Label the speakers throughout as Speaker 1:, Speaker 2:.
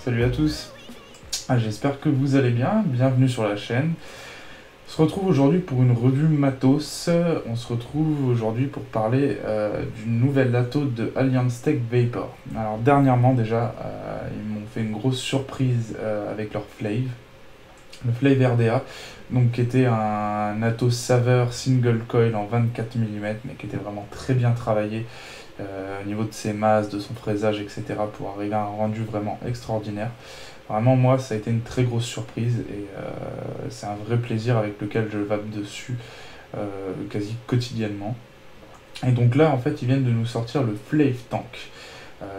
Speaker 1: Salut à tous, j'espère que vous allez bien, bienvenue sur la chaîne. On se retrouve aujourd'hui pour une revue matos, on se retrouve aujourd'hui pour parler d'une nouvelle ato de Alliance Tech Vapor. Alors dernièrement déjà, ils m'ont fait une grosse surprise avec leur Flave, le Flave RDA, donc qui était un Atos saveur single coil en 24 mm, mais qui était vraiment très bien travaillé au niveau de ses masses, de son fraisage, etc. pour arriver à un rendu vraiment extraordinaire. Vraiment, moi, ça a été une très grosse surprise et c'est un vrai plaisir avec lequel je vape dessus quasi quotidiennement. Et donc là, en fait, ils viennent de nous sortir le Flave Tank.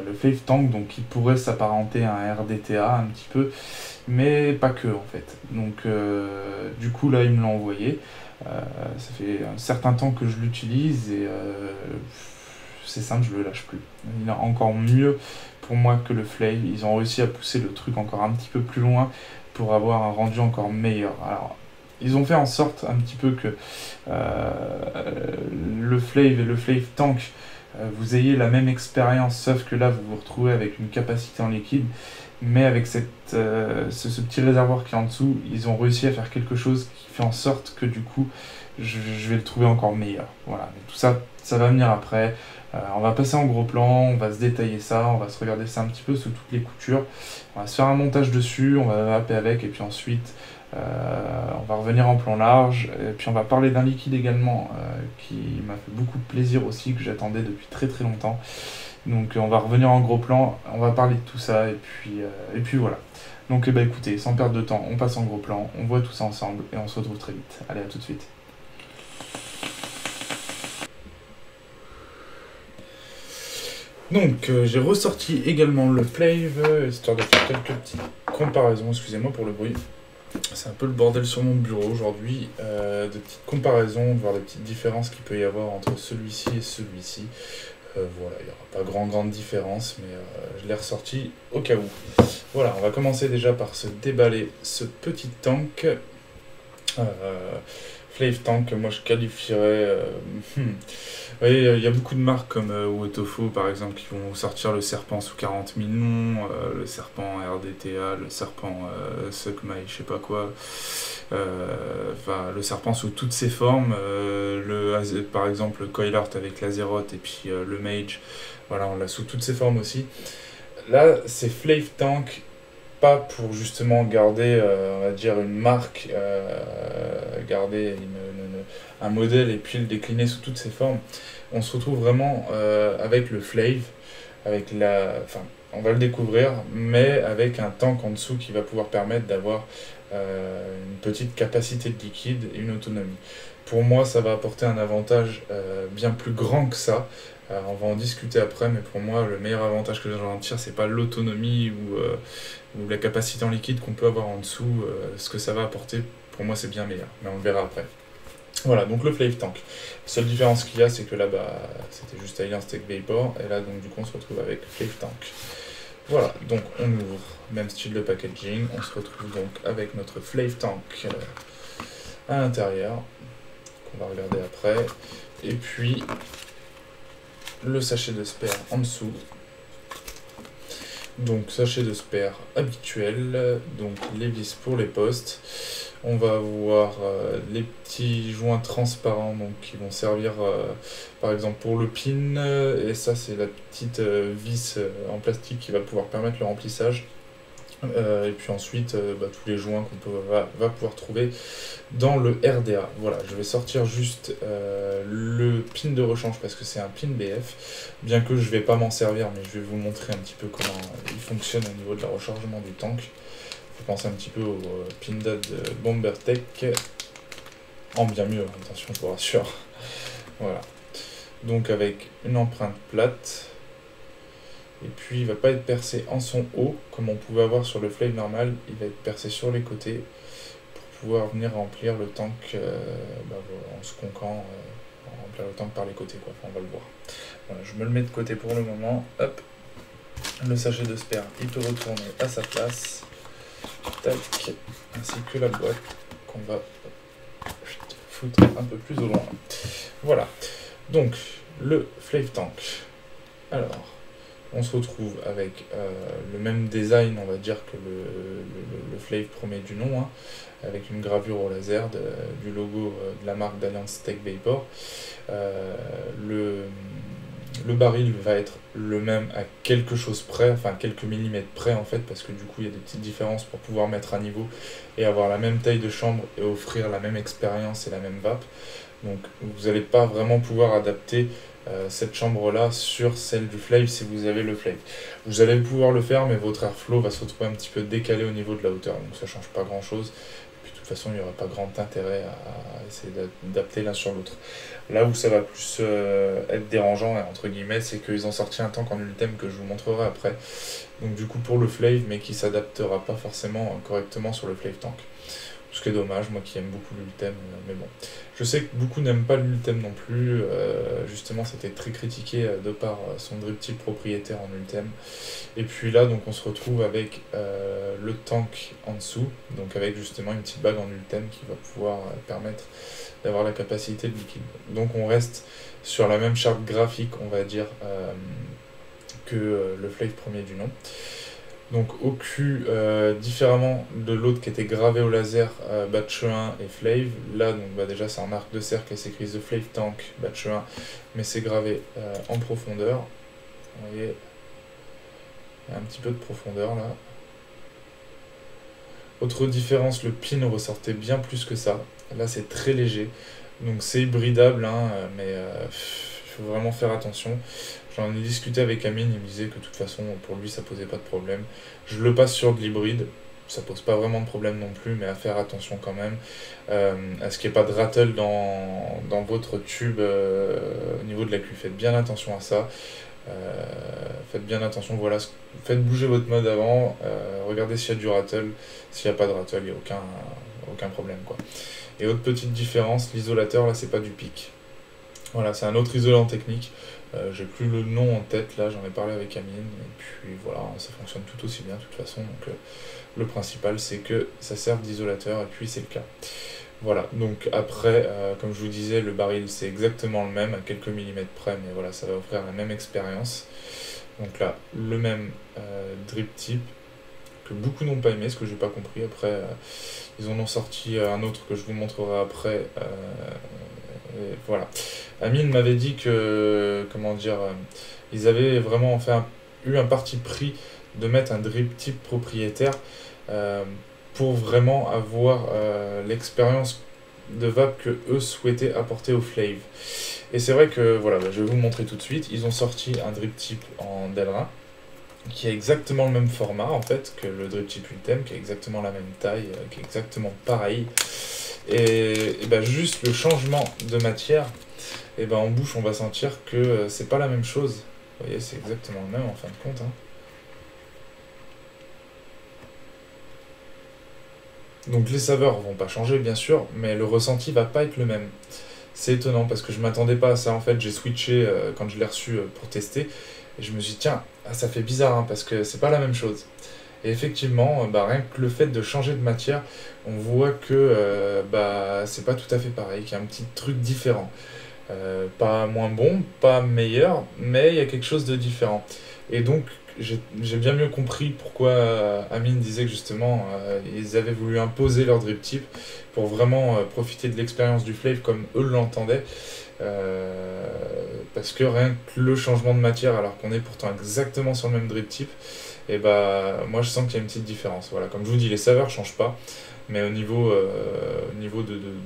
Speaker 1: Le Flave Tank, donc, qui pourrait s'apparenter à un RDTA un petit peu, mais pas que, en fait. Donc, du coup, là, ils me l'ont envoyé. Ça fait un certain temps que je l'utilise et c'est simple, je le lâche plus. Il est encore mieux pour moi que le Flave. Ils ont réussi à pousser le truc encore un petit peu plus loin pour avoir un rendu encore meilleur. Alors, ils ont fait en sorte un petit peu que le Flave et le Flave Tank, vous ayez la même expérience, sauf que là, vous vous retrouvez avec une capacité en liquide. Mais avec ce petit réservoir qui est en dessous, ils ont réussi à faire quelque chose qui fait en sorte que du coup, je vais le trouver encore meilleur. Voilà, mais tout ça, ça va venir après. On va passer en gros plan, on va se détailler ça, on va se regarder ça un petit peu sous toutes les coutures. On va se faire un montage dessus, on va vaper avec, et puis ensuite, on va revenir en plan large. Et puis on va parler d'un liquide également qui m'a fait beaucoup de plaisir aussi, que j'attendais depuis très très longtemps. Donc on va revenir en gros plan, on va parler de tout ça, et puis voilà. Donc écoutez, sans perdre de temps, on passe en gros plan, on voit tout ça ensemble, et on se retrouve très vite. Allez, à tout de suite. Donc j'ai ressorti également le Flave, histoire de faire quelques petites comparaisons, excusez-moi pour le bruit. C'est un peu le bordel sur mon bureau aujourd'hui, de petites comparaisons, de voir les petites différences qu'il peut y avoir entre celui-ci et celui-ci. Voilà, il n'y aura pas grande différence, mais je l'ai ressorti au cas où. Voilà, on va commencer déjà par se déballer ce petit tank. Flave Tank, moi je qualifierais... Vous voyez, il y a beaucoup de marques comme Wotofo par exemple qui vont sortir le serpent sous 40 000 noms, le serpent RDTA, le serpent Suckmai, je sais pas quoi, le serpent sous toutes ses formes, par exemple le Coil Art avec l'Azeroth et puis le Mage, voilà, on l'a sous toutes ses formes aussi. Là, c'est Flave Tank, pas pour justement garder, on va dire, une marque, garder un modèle et puis le décliner sous toutes ses formes. On se retrouve vraiment avec le Flave, on va le découvrir, mais avec un tank en dessous qui va pouvoir permettre d'avoir une petite capacité de liquide et une autonomie. Pour moi, ça va apporter un avantage bien plus grand que ça. On va en discuter après, mais pour moi, le meilleur avantage que j'en tire, c'est pas l'autonomie ou la capacité en liquide qu'on peut avoir en dessous. Ce que ça va apporter, pour moi, c'est bien meilleur, mais on le verra après. Voilà, donc le Flave Tank. La seule différence qu'il y a, c'est que là, c'était juste Alliance Tech Vapor, et là, donc, du coup, on se retrouve avec Flave Tank. Voilà, donc on ouvre, même style de packaging, on se retrouve donc avec notre Flave Tank à l'intérieur, qu'on va regarder après, et puis le sachet de spare en dessous. Donc sachet de spare habituel, donc les vis pour les postes. On va avoir les petits joints transparents donc, qui vont servir par exemple pour le pin, et ça c'est la petite vis en plastique qui va pouvoir permettre le remplissage. Et puis ensuite tous les joints qu'on va pouvoir trouver dans le RDA. Voilà, je vais sortir juste le pin de rechange parce que c'est un pin BF, bien que je ne vais pas m'en servir, mais je vais vous montrer un petit peu comment il fonctionne au niveau de la rechargement du tank. Faut penser un petit peu au pin de Bombertech, en bien mieux, attention, je vous rassure. Voilà, donc avec une empreinte plate. Et puis il ne va pas être percé en son haut, comme on pouvait avoir sur le Flave normal, il va être percé sur les côtés pour pouvoir venir remplir le tank en se conquant, remplir le tank par les côtés, quoi. Enfin, on va le voir. Voilà, je me le mets de côté pour le moment. Hop, le sachet de spare, il peut retourner à sa place. Tac, ainsi que la boîte qu'on va foutre un peu plus au loin. Voilà, donc le Flave Tank. Alors, On se retrouve avec le même design, on va dire, que le Flave premier du nom, hein, avec une gravure au laser du logo de la marque d'Alliance Tech Vapor. Le baril va être le même à quelque chose près, enfin quelques millimètres près en fait, parce que du coup il y a des petites différences pour pouvoir mettre à niveau et avoir la même taille de chambre et offrir la même expérience et la même vape. Donc vous n'allez pas vraiment pouvoir adapter cette chambre-là sur celle du Flave si vous avez le Flave. Vous allez pouvoir le faire, mais votre airflow va se retrouver un petit peu décalé au niveau de la hauteur, donc ça change pas grand-chose. Puis de toute façon, il n'y aura pas grand intérêt à essayer d'adapter l'un sur l'autre. Là où ça va plus être dérangeant, entre guillemets, c'est qu'ils ont sorti un tank en Ultem que je vous montrerai après. Donc du coup pour le Flave, mais qui s'adaptera pas forcément correctement sur le Flave Tank. Ce qui est dommage, moi qui aime beaucoup l'Ultem, mais bon. Je sais que beaucoup n'aiment pas l'Ultem non plus, justement c'était très critiqué de par son drip tip propriétaire en Ultem. Et puis là, donc on se retrouve avec le tank en dessous, donc avec justement une petite bague en Ultem qui va pouvoir permettre d'avoir la capacité de liquide. Donc on reste sur la même charte graphique, on va dire, que le Flave premier du nom. Donc au cul, différemment de l'autre qui était gravé au laser, batch 1 et Flave, là donc déjà c'est en arc de cercle et c'est écrit The Flave Tank batch 1, mais c'est gravé en profondeur. Vous voyez, il y a un petit peu de profondeur là. Autre différence, le pin ressortait bien plus que ça. Là c'est très léger, donc c'est hybridable, hein, mais il faut vraiment faire attention. J'en ai discuté avec Amine, il me disait que de toute façon pour lui ça posait pas de problème. Je le passe sur de l'hybride, ça pose pas vraiment de problème non plus, mais à faire attention quand même à ce qu'il n'y ait pas de rattle dans votre tube au niveau de la cuve. Faites bien attention à ça. Faites bien attention, voilà, faites bouger votre mode avant, regardez s'il y a du rattle. S'il n'y a pas de rattle, il n'y a aucun problème, quoi. Et autre petite différence, l'isolateur là c'est pas du pic. Voilà, c'est un autre isolant technique. J'ai plus le nom en tête, là j'en ai parlé avec Amine, et puis voilà, ça fonctionne tout aussi bien de toute façon. Donc le principal c'est que ça serve d'isolateur, et puis c'est le cas. Voilà, donc après, comme je vous disais, le baril c'est exactement le même, à quelques millimètres près, mais voilà, ça va offrir la même expérience. Donc là, le même drip tip, que beaucoup n'ont pas aimé, ce que j'ai pas compris. Après, ils en ont sorti un autre que je vous montrerai après. Et voilà. Amine m'avait dit que, comment dire, ils avaient vraiment eu un parti pris de mettre un drip tip propriétaire pour vraiment avoir l'expérience de vape que eux souhaitaient apporter au Flave. Et c'est vrai que, voilà, je vais vous le montrer tout de suite. Ils ont sorti un drip tip en Delrin qui a exactement le même format en fait que le drip tip Ultem, qui a exactement la même taille, qui est exactement pareil. Et juste le changement de matière, en bouche on va sentir que c'est pas la même chose. Vous voyez, c'est exactement le même en fin de compte, hein. Donc les saveurs vont pas changer bien sûr, mais le ressenti va pas être le même. C'est étonnant parce que je m'attendais pas à ça en fait. J'ai switché quand je l'ai reçu pour tester et je me suis dit tiens, ça fait bizarre hein, parce que c'est pas la même chose. Et effectivement, rien que le fait de changer de matière, on voit que c'est pas tout à fait pareil, qu'il y a un petit truc différent. Pas moins bon, pas meilleur, mais il y a quelque chose de différent. Et donc, j'ai bien mieux compris pourquoi Amine disait que justement, ils avaient voulu imposer leur drip tip pour vraiment profiter de l'expérience du Flave comme eux l'entendaient. Parce que rien que le changement de matière, alors qu'on est pourtant exactement sur le même drip tip, et moi je sens qu'il y a une petite différence. Voilà, comme je vous dis, les saveurs changent pas, mais au niveau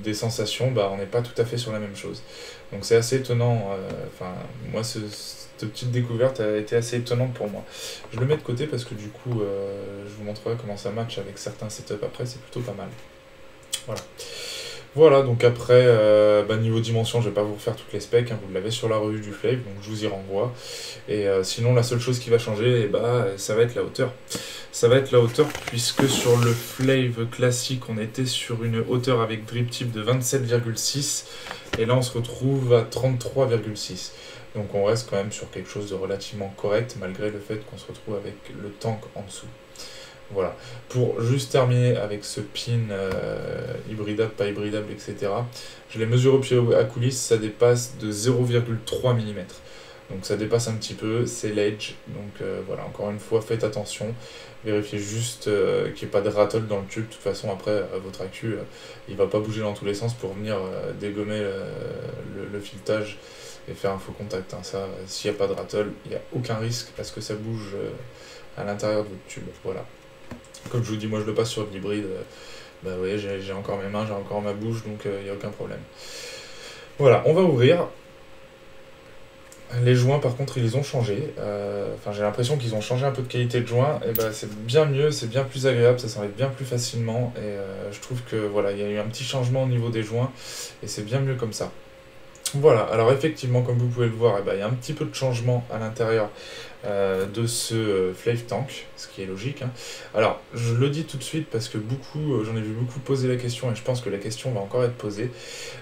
Speaker 1: des sensations, on n'est pas tout à fait sur la même chose. Donc c'est assez étonnant. Moi cette petite découverte a été assez étonnante pour moi. Je le mets de côté parce que du coup, je vous montrerai comment ça match avec certains setups après, c'est plutôt pas mal. Voilà, donc après, niveau dimension, je vais pas vous refaire toutes les specs, hein, vous l'avez sur la revue du Flave, donc je vous y renvoie. Et sinon, la seule chose qui va changer, ça va être la hauteur. Ça va être la hauteur, puisque sur le Flave classique, on était sur une hauteur avec drip tip de 27,6, et là on se retrouve à 33,6. Donc on reste quand même sur quelque chose de relativement correct, malgré le fait qu'on se retrouve avec le tank en dessous. Voilà, pour juste terminer avec ce pin hybridable, pas hybridable, etc. Je l'ai mesuré au pied à coulisses, ça dépasse de 0,3 mm. Donc ça dépasse un petit peu, c'est l'edge. Donc voilà, encore une fois, faites attention. Vérifiez juste qu'il n'y ait pas de rattle dans le tube. De toute façon, après, votre accu, il va pas bouger dans tous les sens pour venir dégommer le filetage et faire un faux contact. Hein. Ça, s'il n'y a pas de rattle, il n'y a aucun risque à ce que ça bouge à l'intérieur de votre tube. Voilà. Comme je vous dis, moi je le passe sur de l'hybride. Bah vous voyez, j'ai encore mes mains, j'ai encore ma bouche, donc il n'y a aucun problème. Voilà, on va ouvrir. Les joints, par contre, ils les ont changés. Enfin, j'ai l'impression qu'ils ont changé un peu de qualité de joint. Et ben, c'est bien mieux, c'est bien plus agréable, ça s'enlève bien plus facilement. Et je trouve que voilà, il y a eu un petit changement au niveau des joints, et c'est bien mieux comme ça. Voilà, alors effectivement, comme vous pouvez le voir, eh ben, il y a un petit peu de changement à l'intérieur de ce Flave Tank, ce qui est logique. Hein. Alors, je le dis tout de suite parce que j'en ai vu beaucoup poser la question, et je pense que la question va encore être posée.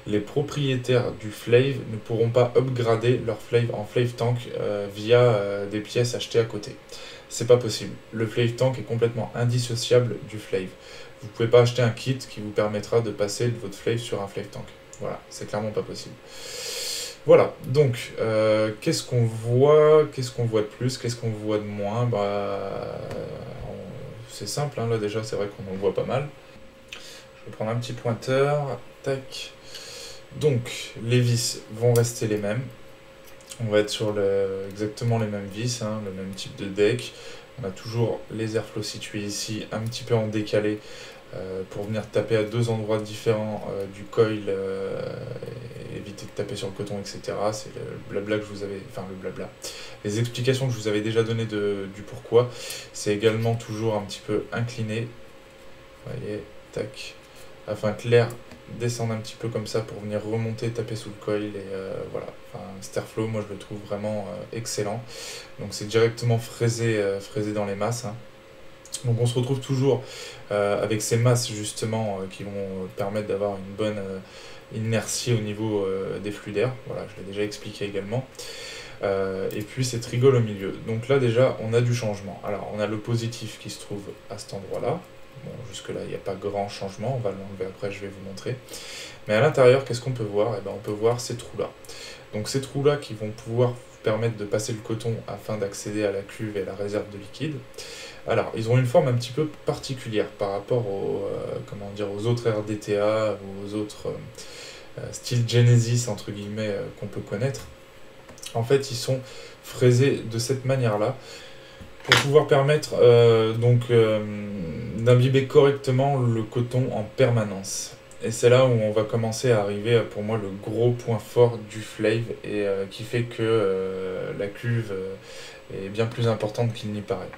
Speaker 1: Les propriétaires du Flave ne pourront pas upgrader leur Flave en Flave Tank via des pièces achetées à côté. C'est pas possible. Le Flave Tank est complètement indissociable du Flave. Vous pouvez pas acheter un kit qui vous permettra de passer de votre Flave sur un Flave Tank. Voilà, c'est clairement pas possible. Voilà, donc, qu'est-ce qu'on voit de plus, qu'est-ce qu'on voit de moins? C'est simple, hein, là déjà, c'est vrai qu'on en voit pas mal. Je vais prendre un petit pointeur, tac. Donc, les vis vont rester les mêmes. On va être sur exactement les mêmes vis, hein, le même type de deck. On a toujours les airflows situés ici, un petit peu en décalé, pour venir taper à deux endroits différents du coil, et éviter de taper sur le coton, etc. C'est le blabla que je vous avais... Enfin, le blabla. Les explications que je vous avais déjà données du pourquoi. C'est également toujours un petit peu incliné. Vous voyez, tac. Afin que l'air descende un petit peu comme ça pour venir remonter, taper sous le coil. Et voilà. Enfin, cet airflow, moi, je le trouve vraiment excellent. Donc, c'est directement fraisé dans les masses. Hein. Donc on se retrouve toujours avec ces masses justement qui vont permettre d'avoir une bonne inertie au niveau des flux d'air. Voilà, je l'ai déjà expliqué également. Et puis cette rigole au milieu. Donc là déjà on a du changement. Alors on a le positif qui se trouve à cet endroit-là. Bon, jusque là il n'y a pas grand changement, on va l'enlever après, je vais vous montrer. Mais à l'intérieur, qu'est-ce qu'on peut voir? On peut voir ces trous-là. Donc ces trous-là qui vont pouvoir vous permettre de passer le coton afin d'accéder à la cuve et à la réserve de liquide. Alors, ils ont une forme un petit peu particulière par rapport aux autres RDTA, aux autres styles Genesis, entre guillemets, qu'on peut connaître. En fait, ils sont fraisés de cette manière-là pour pouvoir permettre d'imbiber correctement le coton en permanence. Et c'est là où on va commencer à arriver, pour moi, le gros point fort du Flave, et qui fait que la cuve est bien plus importante qu'il n'y paraît.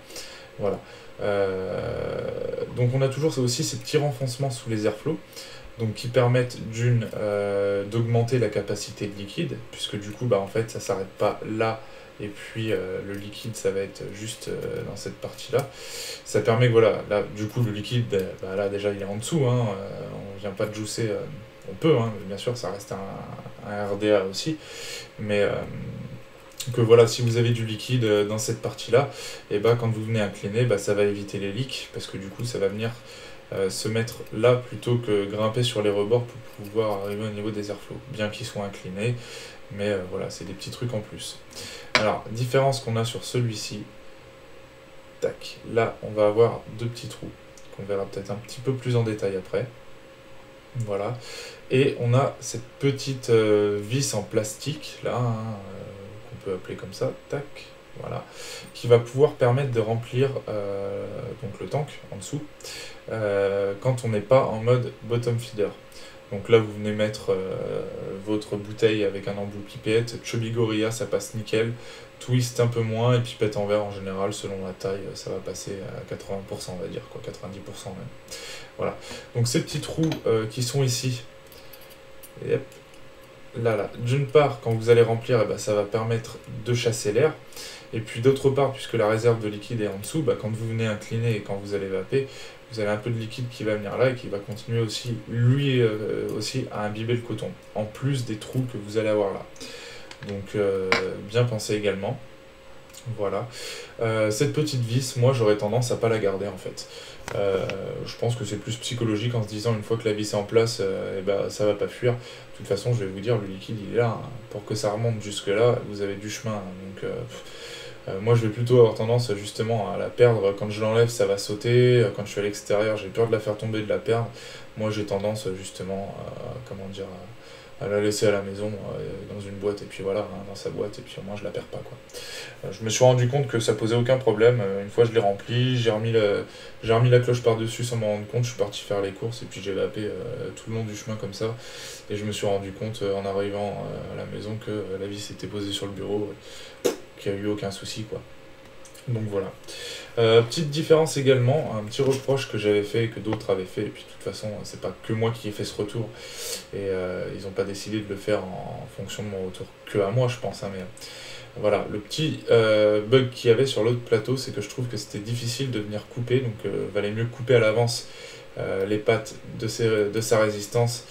Speaker 1: Voilà. Donc on a toujours aussi ces petits renfoncements sous les airflows, donc qui permettent d'augmenter la capacité de liquide, puisque du coup en fait ça s'arrête pas là, et puis le liquide ça va être juste dans cette partie là. Ça permet que voilà, là du coup le liquide, là déjà il est en dessous, hein, on vient pas de juicer, on peut, hein, bien sûr ça reste un RDA aussi, mais que voilà, si vous avez du liquide dans cette partie-là, et quand vous venez incliner, ça va éviter les leaks, parce que du coup, ça va venir se mettre là plutôt que grimper sur les rebords pour pouvoir arriver au niveau des airflows, bien qu'ils soient inclinés, mais voilà, c'est des petits trucs en plus. Alors, différence qu'on a sur celui-ci, tac, là, on va avoir deux petits trous, qu'on verra peut-être un petit peu plus en détail après. Voilà, et on a cette petite vis en plastique, là, hein, appeler comme ça, tac, voilà, qui va pouvoir permettre de remplir donc le tank en dessous quand on n'est pas en mode bottom feeder. Donc là vous venez mettre votre bouteille avec un embout pipette, Chubby Gorilla ça passe nickel, Twist un peu moins, et pipette en verre en général selon la taille ça va passer à 80% on va dire, quoi, 90% même. Voilà, donc ces petits trous qui sont ici, yep. Là, d'une part, quand vous allez remplir, ça va permettre de chasser l'air. Et puis d'autre part, puisque la réserve de liquide est en dessous, quand vous venez incliner et quand vous allez vaper, vous avez un peu de liquide qui va venir là et qui va continuer aussi, lui aussi, à imbiber le coton, en plus des trous que vous allez avoir là. Donc, bien pensé également. Voilà. Cette petite vis, moi j'aurais tendance à pas la garder en fait. Je pense que c'est plus psychologique en se disant une fois que la vis est en place, et ben, ça va pas fuir. De toute façon, je vais vous dire, le liquide il est là, hein. Pour que ça remonte jusque là, vous avez du chemin, hein. Donc moi je vais plutôt avoir tendance justement à la perdre. Quand je l'enlève, ça va sauter. Quand je suis à l'extérieur, j'ai peur de la faire tomber, de la perdre. Moi j'ai tendance justement comment dire, à la laisser à la maison dans une boîte et puis voilà, hein, dans sa boîte et puis au moins je la perds pas quoi. Je me suis rendu compte que ça posait aucun problème. Une fois je l'ai rempli, j'ai remis la cloche par-dessus sans m'en rendre compte. Je suis parti faire les courses et puis j'ai vapé tout le long du chemin comme ça. Et je me suis rendu compte en arrivant à la maison que la vis était posée sur le bureau, qu'il n'y a eu aucun souci quoi. Donc voilà. Petite différence également, un petit reproche que j'avais fait et que d'autres avaient fait, et puis de toute façon c'est pas que moi qui ai fait ce retour, et ils n'ont pas décidé de le faire en fonction de mon retour que à moi je pense, hein, mais voilà, le petit bug qu'il y avait sur l'autre plateau, c'est que je trouve que c'était difficile de venir couper, donc valait mieux couper à l'avance les pattes de sa résistance,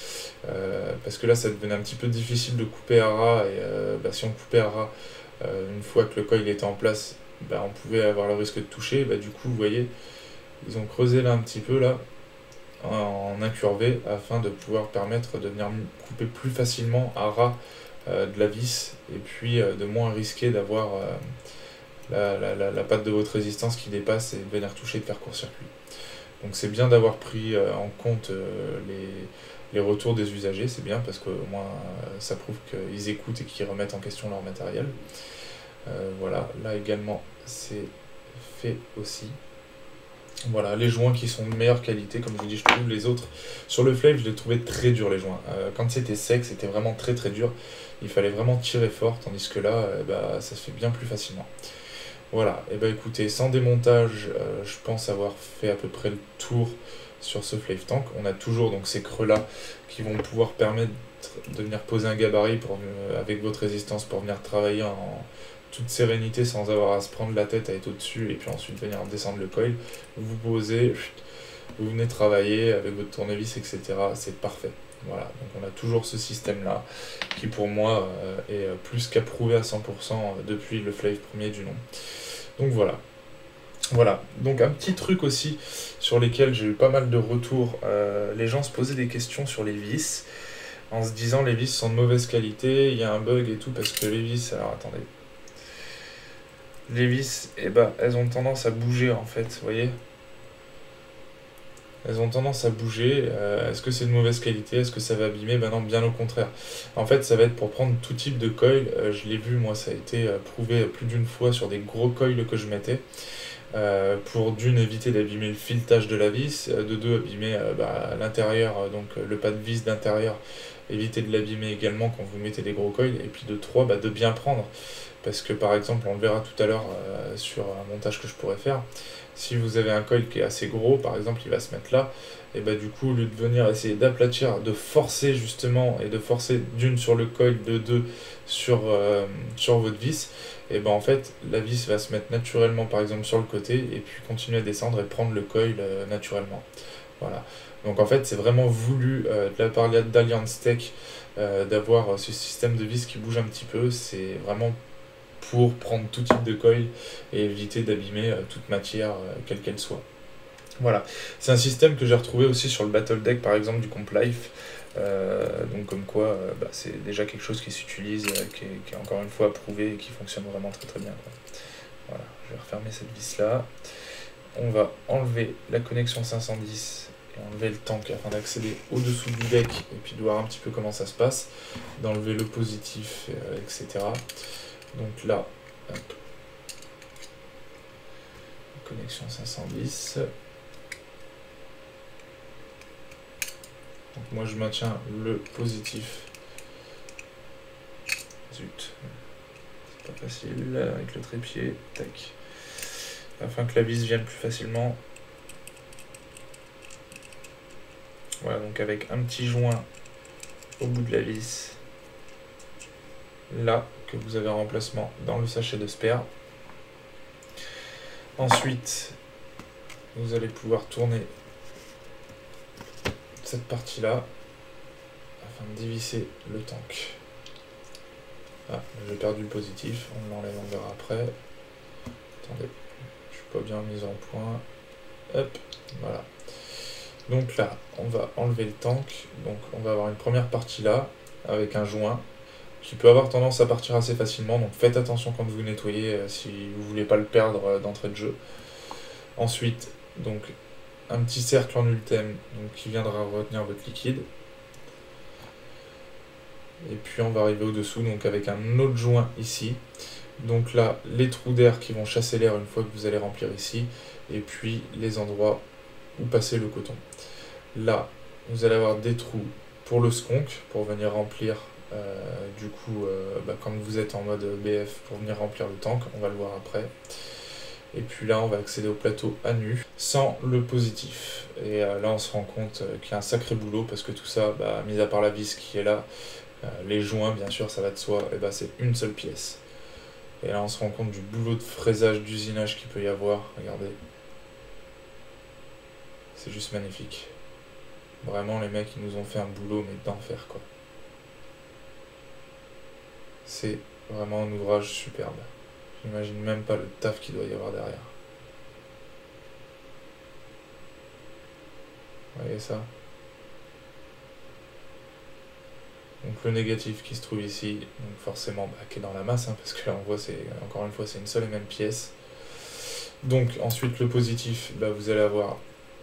Speaker 1: parce que là ça devenait un petit peu difficile de couper à ras, et si on coupait à ras, une fois que le coil était en place, on pouvait avoir le risque de toucher. Du coup, vous voyez, ils ont creusé là un petit peu là, en incurvé, afin de pouvoir permettre de venir couper plus facilement à ras de la vis, et puis de moins risquer d'avoir la patte de votre résistance qui dépasse et de venir toucher et de faire court-circuit. Donc c'est bien d'avoir pris en compte les retours des usagers, c'est bien parce que au moins ça prouve qu'ils écoutent et qu'ils remettent en question leur matériel. Voilà, là également c'est fait aussi. Voilà, les joints qui sont de meilleure qualité, comme je vous dis, je trouve les autres. Sur le Flame, je les trouvais très durs les joints. Quand c'était sec, c'était vraiment très très dur. Il fallait vraiment tirer fort, tandis que là, ça se fait bien plus facilement. Voilà, et écoutez, sans démontage, je pense avoir fait à peu près le tour sur ce Flame Tank. On a toujours donc ces creux là qui vont pouvoir permettre de venir poser un gabarit avec votre résistance pour venir travailler en toute sérénité sans avoir à se prendre la tête à être au-dessus et puis ensuite venir descendre le coil. Vous posez, vous venez travailler avec votre tournevis, etc. C'est parfait. Voilà, donc on a toujours ce système-là qui pour moi est plus qu'approuvé à 100% depuis le Flave premier du nom. Donc voilà. Voilà, donc un petit truc aussi sur lesquels j'ai eu pas mal de retours. Les gens se posaient des questions sur les vis en se disant les vis sont de mauvaise qualité, il y a un bug et tout parce que les vis, alors attendez. Les vis, elles ont tendance à bouger en fait, vous voyez. Elles ont tendance à bouger. Est-ce que c'est de mauvaise qualité? Est-ce que ça va abîmer? Ben non, bien au contraire. En fait, ça va être pour prendre tout type de coil. Je l'ai vu, moi, ça a été prouvé plus d'une fois sur des gros coils que je mettais. Pour d'une, éviter d'abîmer le filetage de la vis. De deux, abîmer l'intérieur, donc le pas de vis d'intérieur. Éviter de l'abîmer également quand vous mettez des gros coils. Et puis de trois, de bien prendre. Parce que par exemple, on le verra tout à l'heure sur un montage que je pourrais faire, si vous avez un coil qui est assez gros, par exemple, il va se mettre là, et du coup, au lieu de venir essayer d'aplatir, de forcer justement, et de forcer d'une sur le coil, de deux sur votre vis, en fait, la vis va se mettre naturellement, par exemple, sur le côté, et puis continuer à descendre et prendre le coil naturellement. Voilà. Donc en fait, c'est vraiment voulu de la part d'Alliance Tech d'avoir ce système de vis qui bouge un petit peu. C'est vraiment pour prendre tout type de coil et éviter d'abîmer toute matière, quelle qu'elle soit. Voilà, c'est un système que j'ai retrouvé aussi sur le Battle Deck par exemple du Comp Life, donc comme quoi c'est déjà quelque chose qui s'utilise, qui est encore une fois approuvé et qui fonctionne vraiment très très bien, quoi. Voilà, je vais refermer cette vis là, on va enlever la connexion 510 et enlever le tank afin d'accéder au-dessous du deck et puis de voir un petit peu comment ça se passe, d'enlever le positif, etc. Donc là, hop, connexion 510. Donc moi je maintiens le positif. Zut, c'est pas facile avec le trépied. Tac. Afin que la vis vienne plus facilement. Voilà, donc avec un petit joint au bout de la vis. Là, que vous avez un remplacement dans le sachet de spare. Ensuite, vous allez pouvoir tourner cette partie-là afin de dévisser le tank. Ah, j'ai perdu le positif, on l'enlève, on verra après. Attendez, je suis pas bien mis en point. Hop, voilà. Donc là, on va enlever le tank. Donc on va avoir une première partie là, avec un joint, qui peut avoir tendance à partir assez facilement. Donc faites attention quand vous nettoyez, si vous voulez pas le perdre d'entrée de jeu. Ensuite, donc un petit cercle en ultème donc, qui viendra retenir votre liquide. Et puis on va arriver au-dessous donc avec un autre joint ici. Donc là, les trous d'air qui vont chasser l'air une fois que vous allez remplir ici. Et puis les endroits où passer le coton. Là, vous allez avoir des trous pour le skunk, pour venir remplir, quand vous êtes en mode BF, pour venir remplir le tank, on va le voir après. Et puis là, on va accéder au plateau à nu, sans le positif. Et là, on se rend compte qu'il y a un sacré boulot, parce que tout ça, mis à part la vis qui est là, les joints, bien sûr, ça va de soi, et c'est une seule pièce. Et là, on se rend compte du boulot de fraisage, d'usinage qu'il peut y avoir. Regardez. C'est juste magnifique. Vraiment, les mecs, ils nous ont fait un boulot, mais d'enfer, quoi. C'est vraiment un ouvrage superbe. J'imagine même pas le taf qu'il doit y avoir derrière. Vous voyez ça? Donc le négatif qui se trouve ici, donc forcément qui est dans la masse, parce que là on voit, encore une fois, c'est une seule et même pièce. Donc ensuite le positif, vous allez avoir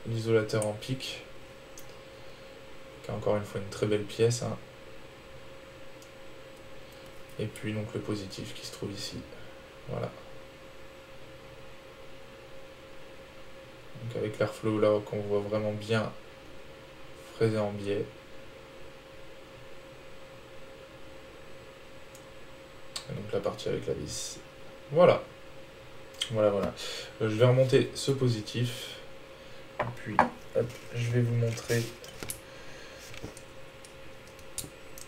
Speaker 1: l'isolateur en pic, qui est encore une fois une très belle pièce. Et puis donc le positif qui se trouve ici. Voilà. Donc avec l'airflow là qu'on voit vraiment bien fraisé en biais. Et donc la partie avec la vis. Voilà. Voilà. Je vais remonter ce positif. Et puis hop, je vais vous montrer.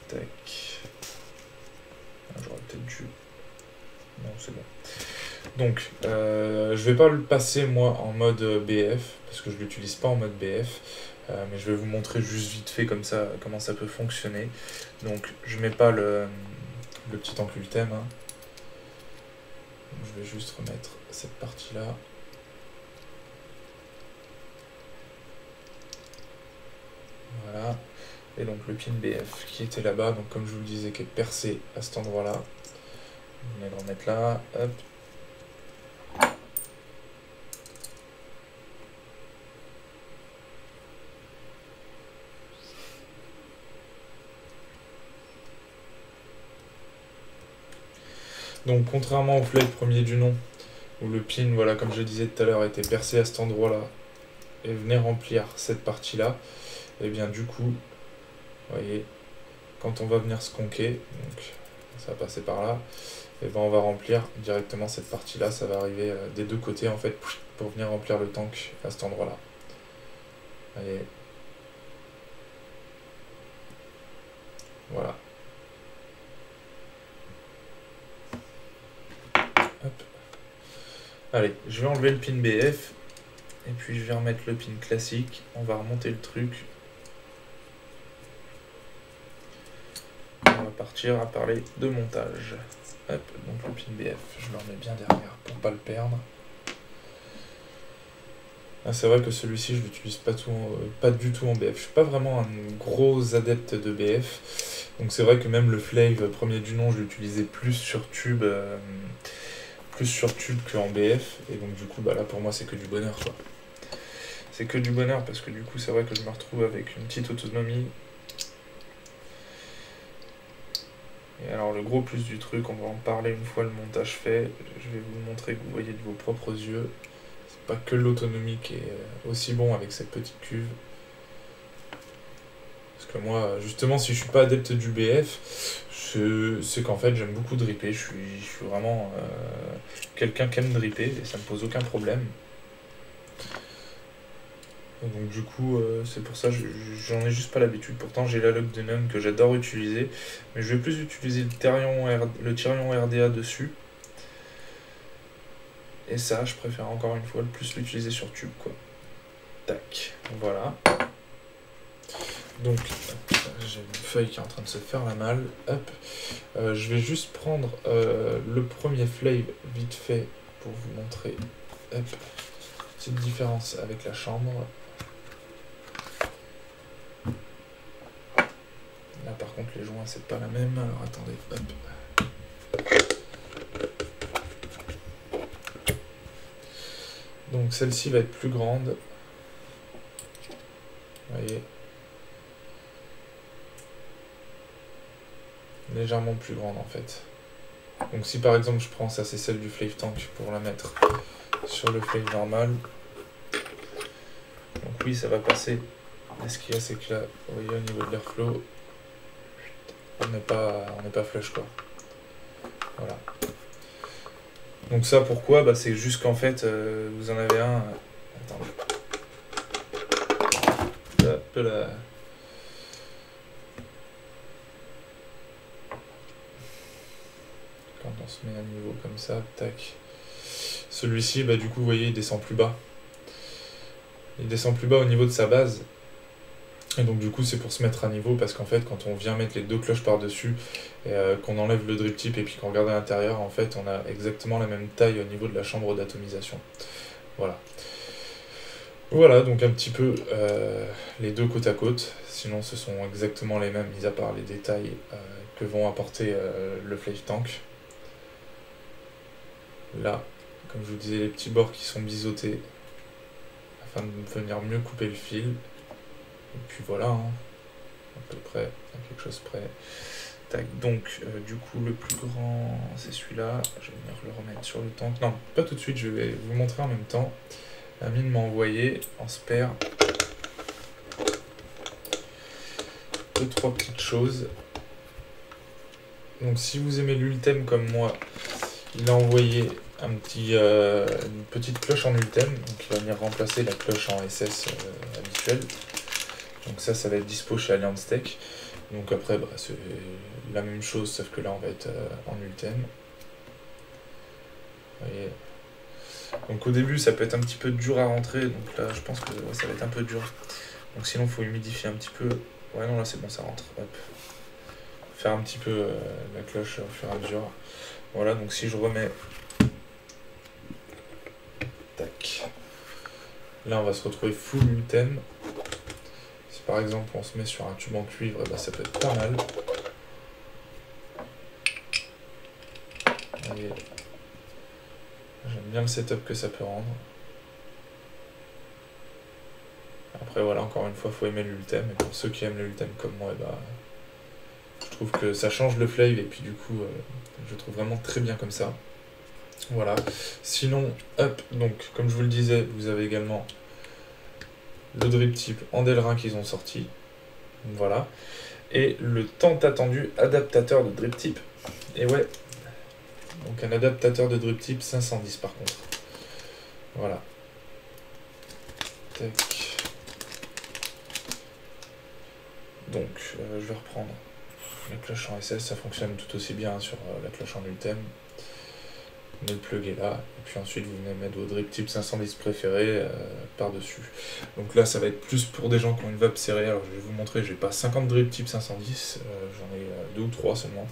Speaker 1: Tac. J'aurais peut-être dû. Non, c'est bon. Donc, je vais pas le passer moi en mode BF, parce que je l'utilise pas en mode BF, mais je vais vous montrer juste vite fait comme ça comment ça peut fonctionner. Donc, je mets pas le petit encre ultème. Je vais juste remettre cette partie-là. Voilà. Et donc le pin BF qui était là-bas, donc comme je vous le disais, qui est percé à cet endroit-là. On va le remettre là, hop. Donc contrairement au flake premier du nom, où le pin, voilà, comme je disais tout à l'heure, était percé à cet endroit-là, et venait remplir cette partie-là, et bien du coup, vous voyez, quand on va venir skunker, donc ça va passer par là, et ben on va remplir directement cette partie-là, ça va arriver des deux côtés en fait, pour venir remplir le tank à cet endroit-là. Voyez. Voilà. Hop. Allez, je vais enlever le pin BF, et puis je vais remettre le pin classique, on va remonter le truc. On va partir à parler de montage. Hop, donc le pin BF, je le remets bien derrière pour pas le perdre. Ah, c'est vrai que celui-ci, je l'utilise pas du tout en BF. Je suis pas vraiment un gros adepte de BF. Donc c'est vrai que même le Flave premier du nom, je l'utilisais plus sur tube qu'en BF. Et donc du coup, là pour moi, c'est que du bonheur, quoi. C'est que du bonheur parce que du coup, c'est vrai que je me retrouve avec une petite autonomie. Et alors le gros plus du truc, on va en parler une fois le montage fait. Je vais vous le montrer que vous voyez de vos propres yeux. Pas que l'autonomie qui est aussi bon avec cette petite cuve. Parce que moi, justement, si je suis pas adepte du BF, c'est qu'en fait, j'aime beaucoup dripper. Je suis vraiment quelqu'un qui aime dripper et ça me pose aucun problème. Et donc du coup, c'est pour ça j'en ai juste pas l'habitude. Pourtant, j'ai la Log Denon que j'adore utiliser. Mais je vais plus utiliser le Tyrion RDA dessus. Et ça, je préfère encore une fois le plus l'utiliser sur tube, quoi. Tac, voilà. Donc, j'ai une feuille qui est en train de se faire la malle. Hop. Je vais juste prendre le premier flave vite fait pour vous montrer. Hop. Petite différence avec la chambre. Là par contre les joints c'est pas la même. Alors attendez, hop. Donc celle-ci va être plus grande. Vous voyez. Légèrement plus grande en fait. Donc si par exemple je prends ça, c'est celle du Flave Tank pour la mettre sur le Flave normal. Donc oui, ça va passer. Mais ce qu'il y a, c'est que là, vous voyez, au niveau de l'airflow, on n'est pas flush quoi. Voilà. Donc ça, pourquoi? Bah, c'est juste qu'en fait, vous en avez un... Attendez. Hop là. Quand on se met à niveau comme ça, tac. Celui-ci, bah, du coup, vous voyez, il descend plus bas. Il descend plus bas au niveau de sa base. Et donc du coup c'est pour se mettre à niveau parce qu'en fait quand on vient mettre les deux cloches par dessus et qu'on enlève le drip tip et puis qu'on regarde à l'intérieur, en fait on a exactement la même taille au niveau de la chambre d'atomisation. Voilà. Voilà, donc un petit peu les deux côte à côte. Sinon ce sont exactement les mêmes, mis à part les détails que vont apporter le Flave Tank. Là, comme je vous disais, les petits bords qui sont biseautés afin de venir mieux couper le fil. Et puis voilà, hein, à peu près, à quelque chose près. Tac, donc du coup le plus grand c'est celui-là. Je vais venir le remettre sur le tank. Non, pas tout de suite, je vais vous montrer en même temps. Amine m'a envoyé en spare 2-3 petites choses. Donc si vous aimez l'ultem comme moi, il a envoyé une petite cloche en ultem. Donc il va venir remplacer la cloche en SS habituelle. Donc ça va être dispo chez Alliance Tech. Donc après, bah, c'est la même chose, sauf que là, on va être en ultem. Vous voyez. Donc au début, ça peut être un petit peu dur à rentrer. Donc là, je pense que ouais, ça va être un peu dur. Donc sinon, il faut humidifier un petit peu. Ouais, non, là, c'est bon, ça rentre. Hop. Faire un petit peu la cloche au fur et à mesure. Voilà, donc si je remets... Tac. Là, on va se retrouver full ultem. Par exemple, on se met sur un tube en cuivre, et bah, ça peut être pas mal. J'aime bien le setup que ça peut rendre. Après, voilà, encore une fois, il faut aimer l'ultem. Et pour ceux qui aiment l'ultem comme moi, et bah, je trouve que ça change le flave. Et puis du coup, je trouve vraiment très bien comme ça. Voilà. Sinon, hop, donc, comme je vous le disais, vous avez également le drip tip en Delrin qu'ils ont sorti. Voilà. Et le tant attendu adaptateur de drip tip. Et ouais. Donc un adaptateur de drip tip 510 par contre. Voilà. Tac. Donc je vais reprendre la cloche en SS. Ça fonctionne tout aussi bien sur la cloche en ultem. Vous le pluguez là, et puis ensuite vous venez mettre vos drip tip 510 préférés par-dessus. Donc là ça va être plus pour des gens qui ont une vape serrée. Alors je vais vous montrer, j'ai pas 50 drip tip 510, j'en ai 2 ou 3 seulement.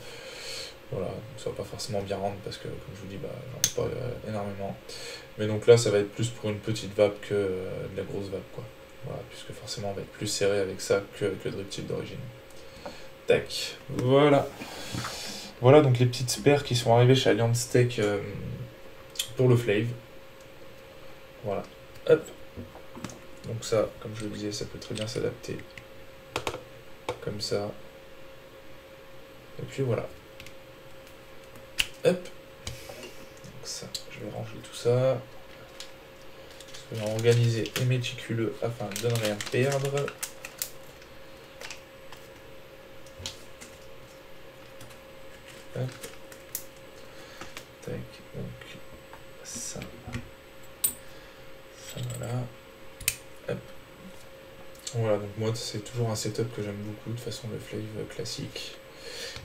Speaker 1: Voilà, ça va pas forcément bien rendre parce que comme je vous dis, bah, j'en ai pas énormément. Mais donc là ça va être plus pour une petite vape que de la grosse vape quoi. Voilà, puisque forcément on va être plus serré avec ça qu'avec le drip tip d'origine. Tac, voilà. Voilà donc les petites spares qui sont arrivées chez Alliance Tech pour le Flave. Voilà. Hop. Donc ça, comme je le disais, ça peut très bien s'adapter. Comme ça. Et puis voilà. Hop. Donc ça, je vais ranger tout ça. Soyons organisé et méticuleux afin de ne rien perdre. Hop. Tac, donc ça. Ça voilà. Hop. Voilà, donc moi c'est toujours un setup que j'aime beaucoup, de façon le Flave classique.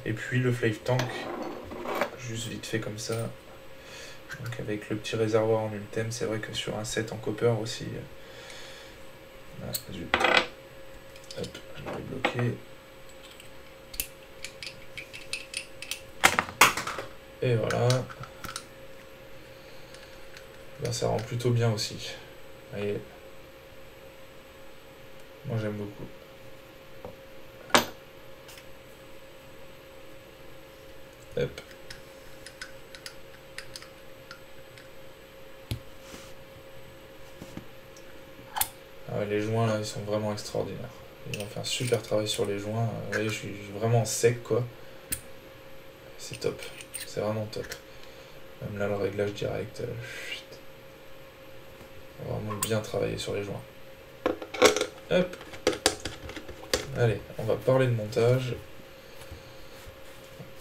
Speaker 1: Et puis le Flave Tank, juste vite fait comme ça. Donc avec le petit réservoir en ultem, c'est vrai que sur un set en copper aussi. Là, hop, je l'avais bloqué. Et voilà. Là ça rend plutôt bien aussi. Vous voyez, moi j'aime beaucoup. Hop. Ah ouais, les joints là ils sont vraiment extraordinaires. Ils ont fait un super travail sur les joints. Vous voyez, je suis vraiment sec quoi. C'est top. C'est vraiment top. Même là le réglage direct. Vraiment bien travaillé sur les joints. Hop. Allez, on va parler de montage.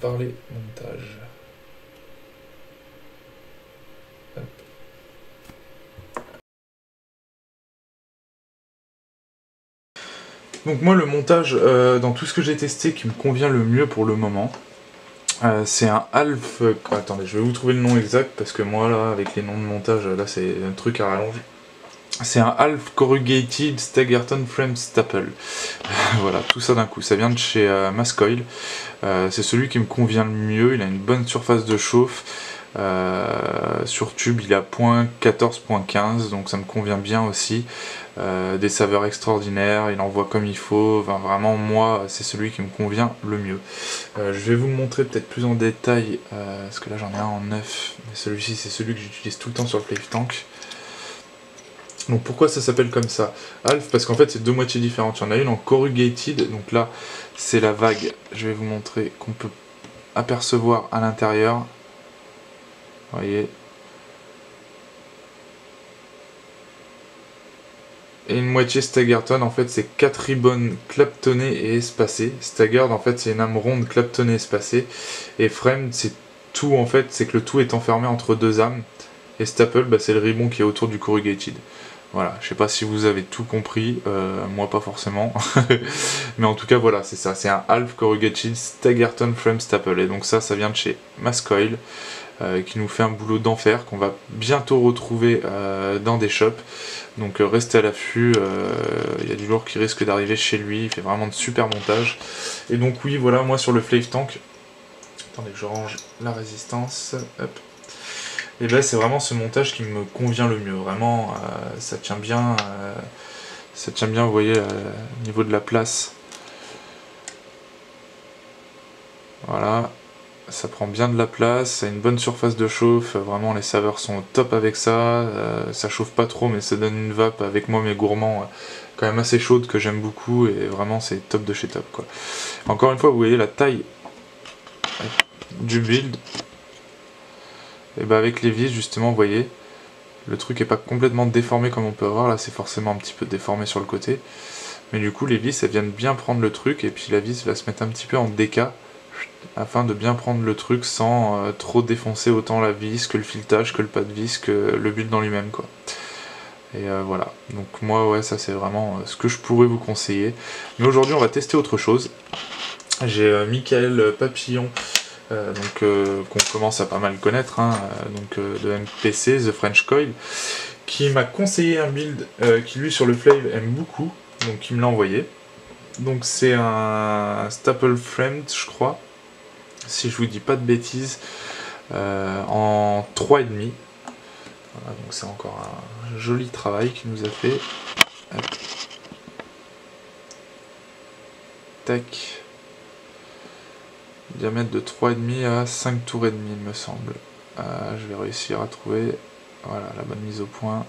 Speaker 1: Parler montage. Hop. Donc moi le montage, dans tout ce que j'ai testé qui me convient le mieux pour le moment, c'est un Alf... attendez, je vais vous trouver le nom exact parce que moi là, avec les noms de montage, là c'est un truc à rallonger. C'est un Alf Corrugated Staggerton Frame Staple. Voilà, tout ça d'un coup. Ça vient de chez Mascoil. C'est celui qui me convient le mieux. Il a une bonne surface de chauffe. Sur tube, il a 14.15, donc ça me convient bien aussi. Des saveurs extraordinaires, il envoie comme il faut. Enfin, vraiment, moi, c'est celui qui me convient le mieux. Je vais vous le montrer peut-être plus en détail, parce que là j'en ai un en neuf. Mais celui-ci, c'est celui que j'utilise tout le temps sur le Flave Tank. Donc pourquoi ça s'appelle comme ça? Alf, parce qu'en fait c'est deux moitiés différentes. Il y en a une en corrugated, donc là c'est la vague, je vais vous montrer, qu'on peut apercevoir à l'intérieur. Vous voyez. Et une moitié Staggerton, en fait c'est 4 ribbons claptonnés et espacés. Staggered en fait c'est une âme ronde claptonnée espacée. Et Framed c'est tout en fait, c'est que le tout est enfermé entre deux âmes. Et Staple bah, c'est le ribbon qui est autour du corrugated. Voilà, je sais pas si vous avez tout compris, moi pas forcément, mais en tout cas voilà, c'est ça, c'est un Alf Corrugated Staggerton Frame Staple, et donc ça vient de chez Mascoil, qui nous fait un boulot d'enfer, qu'on va bientôt retrouver dans des shops, donc restez à l'affût, il y a du lourd qui risque d'arriver chez lui, il fait vraiment de super montage, et donc oui, voilà, moi sur le Flave Tank, attendez que je range la résistance, hop. Et ben c'est vraiment ce montage qui me convient le mieux, vraiment ça tient bien, vous voyez, au niveau de la place. Voilà, ça prend bien de la place, ça a une bonne surface de chauffe, vraiment les saveurs sont au top avec ça, ça chauffe pas trop mais ça donne une vape avec moi mes gourmands quand même assez chaude que j'aime beaucoup et vraiment c'est top de chez top quoi. Encore une fois vous voyez la taille du build. Et bah avec les vis justement vous voyez le truc est pas complètement déformé comme on peut voir là, c'est forcément un petit peu déformé sur le côté, mais du coup les vis elles viennent bien prendre le truc et puis la vis va se mettre un petit peu en déca afin de bien prendre le truc sans trop défoncer autant la vis que le filetage, que le pas de vis, que le build dans lui-même quoi. Et voilà, donc moi ouais ça c'est vraiment ce que je pourrais vous conseiller, mais aujourd'hui on va tester autre chose. J'ai Michael Papillon, qu'on commence à pas mal connaître, hein, de MPC, The French Coil, qui m'a conseillé un build qui lui sur le Flave aime beaucoup, donc il me l'a envoyé. Donc c'est un Staple Framed je crois, si je vous dis pas de bêtises, en 3,5. Voilà, donc c'est encore un joli travail qu'il nous a fait. Hop. Tac. Diamètre de 3,5 à 5 tours et demi il me semble. Je vais réussir à trouver voilà, la bonne mise au point.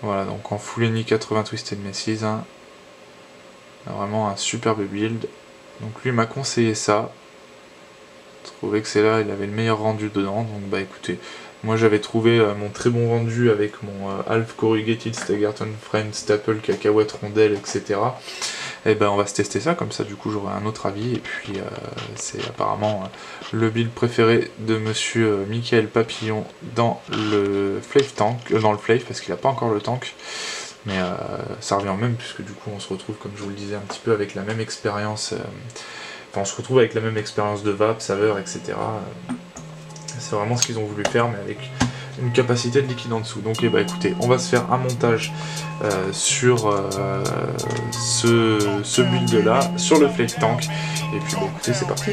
Speaker 1: Voilà, donc en full Eni 80 Twisted Messes, hein. Vraiment un superbe build. Donc lui m'a conseillé ça. Je trouvais que c'est là, il avait le meilleur rendu dedans. Donc bah écoutez, moi j'avais trouvé mon très bon rendu avec mon Alf Corrugated Staggerton Frame Staple Cacahuète Rondelle, etc. Et ben on va se tester ça, comme ça du coup j'aurai un autre avis, et puis c'est apparemment le build préféré de monsieur Michael Papillon dans le Flave Tank, dans le Flave parce qu'il n'a pas encore le tank, mais ça revient même puisque du coup on se retrouve comme je vous le disais un petit peu avec la même expérience, enfin on se retrouve avec la même expérience de vape, saveur, etc. C'est vraiment ce qu'ils ont voulu faire mais avec une capacité de liquide en dessous. Donc bah, écoutez, on va se faire un montage sur ce build là, sur le Flave Tank, et puis bah, écoutez, c'est parti.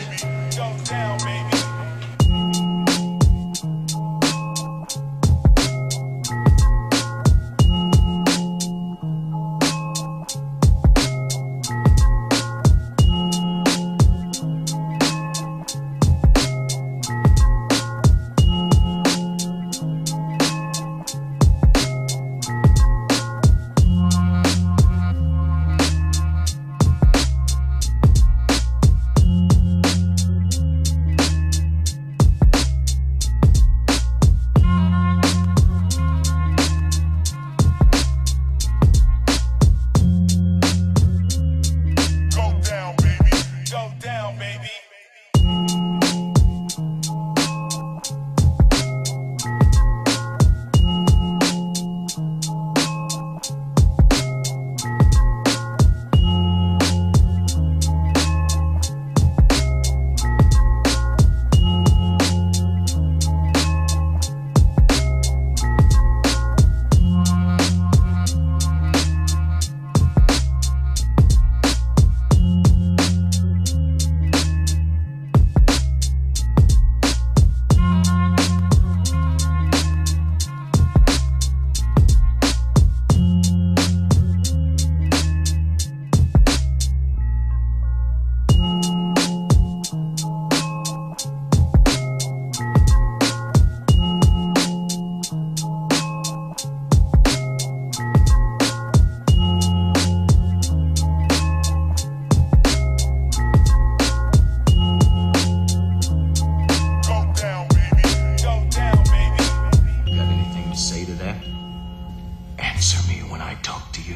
Speaker 2: when I talk to you.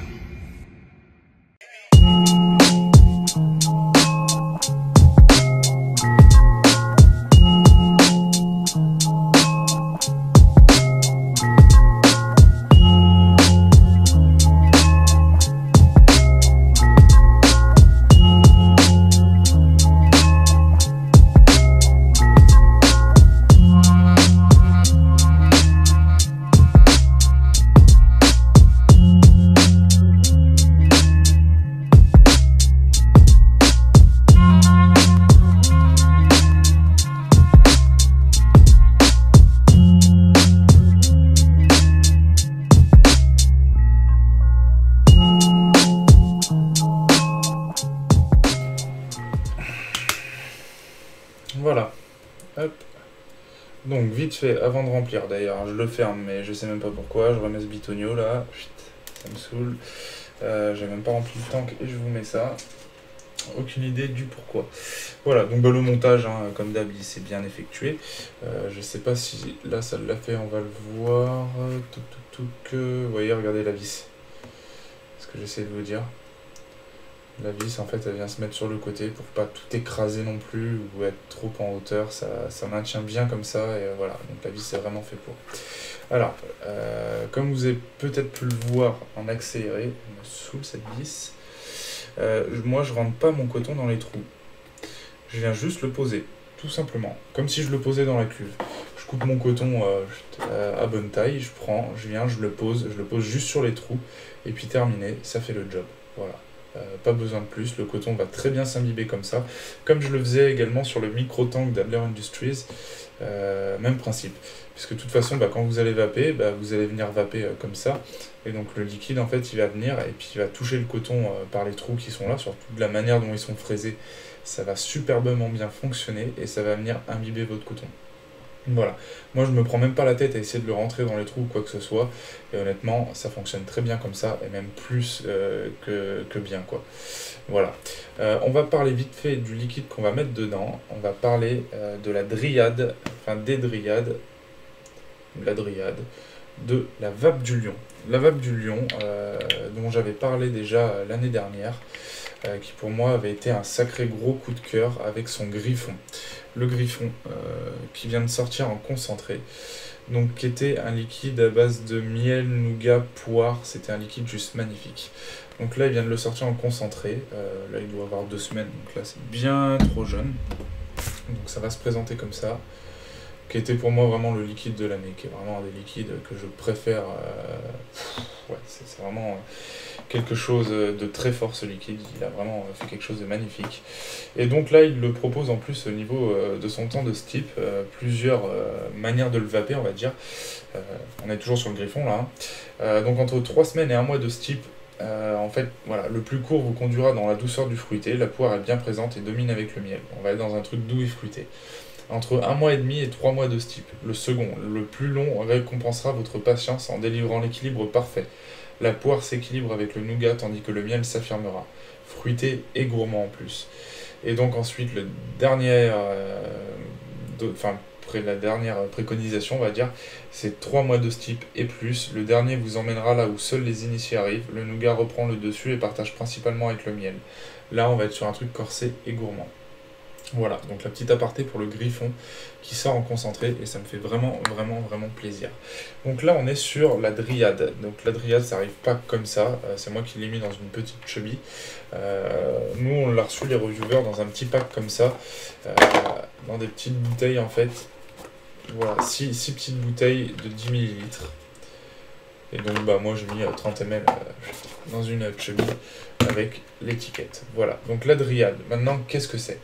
Speaker 1: Voilà, hop. Donc vite fait, avant de remplir, d'ailleurs, je le ferme, mais je sais même pas pourquoi, je remets ce bitonio là, chut, ça me saoule. J'ai même pas rempli le tank et je vous mets ça. Aucune idée du pourquoi. Voilà, donc bah, le montage, hein, comme d'hab, il s'est bien effectué. Je sais pas si là ça l'a fait, on va le voir. Vous voyez, regardez la vis. Ce que j'essaie de vous dire. La vis, en fait, elle vient se mettre sur le côté pour pas tout écraser non plus ou être trop en hauteur. Ça maintient bien comme ça et voilà. Donc la vis, c'est vraiment fait pour. Alors, comme vous avez peut-être pu le voir en accéléré, elle me saoule cette vis. Moi, je rentre pas mon coton dans les trous. Je viens juste le poser, tout simplement. Comme si je le posais dans la cuve. Je coupe mon coton à bonne taille, je viens, je le pose juste sur les trous. Et puis terminé, ça fait le job. Voilà. Pas besoin de plus, le coton va très bien s'imbiber comme ça, comme je le faisais également sur le micro-tank d'Adler Industries, même principe, puisque de toute façon quand vous allez vaper, vous allez venir vaper comme ça, et donc le liquide en fait il va venir et puis il va toucher le coton par les trous qui sont là, surtout de la manière dont ils sont fraisés, ça va superbement bien fonctionner et ça va venir imbiber votre coton. Voilà, moi je me prends même pas la tête à essayer de le rentrer dans les trous ou quoi que ce soit, et honnêtement ça fonctionne très bien comme ça, et même plus que bien quoi. Voilà, on va parler vite fait du liquide qu'on va mettre dedans, on va parler de la dryade, enfin des dryades, la dryade, de la vape du lion. La vape du lion, dont j'avais parlé déjà l'année dernière, qui pour moi avait été un sacré gros coup de cœur avec son griffon. Le griffon qui vient de sortir en concentré, donc qui était un liquide à base de miel, nougat, poire, c'était un liquide juste magnifique. Donc là il vient de le sortir en concentré, là il doit avoir 2 semaines, donc là c'est bien trop jeune, donc ça va se présenter comme ça, qui était pour moi vraiment le liquide de l'année, qui est vraiment un des liquides que je préfère, ouais, c'est vraiment quelque chose de très fort ce liquide, il a vraiment fait quelque chose de magnifique. Et donc là il le propose en plus au niveau de son temps de steep, plusieurs manières de le vaper on va dire, on est toujours sur le griffon là, donc entre 3 semaines et 1 mois de steep, en fait voilà, le plus court vous conduira dans la douceur du fruité, la poire est bien présente et domine avec le miel, on va être dans un truc doux et fruité. Entre 1 mois et demi et 3 mois de steep. Le second, le plus long, récompensera votre patience en délivrant l'équilibre parfait. La poire s'équilibre avec le nougat tandis que le miel s'affirmera. Fruité et gourmand en plus. Et donc ensuite, le dernier, la dernière préconisation, on va dire, c'est 3 mois de steep et plus. Le dernier vous emmènera là où seuls les initiés arrivent. Le nougat reprend le dessus et partage principalement avec le miel. Là, on va être sur un truc corsé et gourmand. Voilà, donc la petite aparté pour le griffon qui sort en concentré et ça me fait vraiment plaisir. Donc là on est sur la dryade, donc la dryade ça arrive pas comme ça, c'est moi qui l'ai mis dans une petite chubby. Nous on l'a reçu les reviewers dans un petit pack comme ça, dans des petites bouteilles en fait, voilà, 6 petites bouteilles de 10 ml. Et donc moi j'ai mis 30 ml dans une chubby avec l'étiquette. Voilà, donc la dryade, maintenant qu'est-ce que c'est ?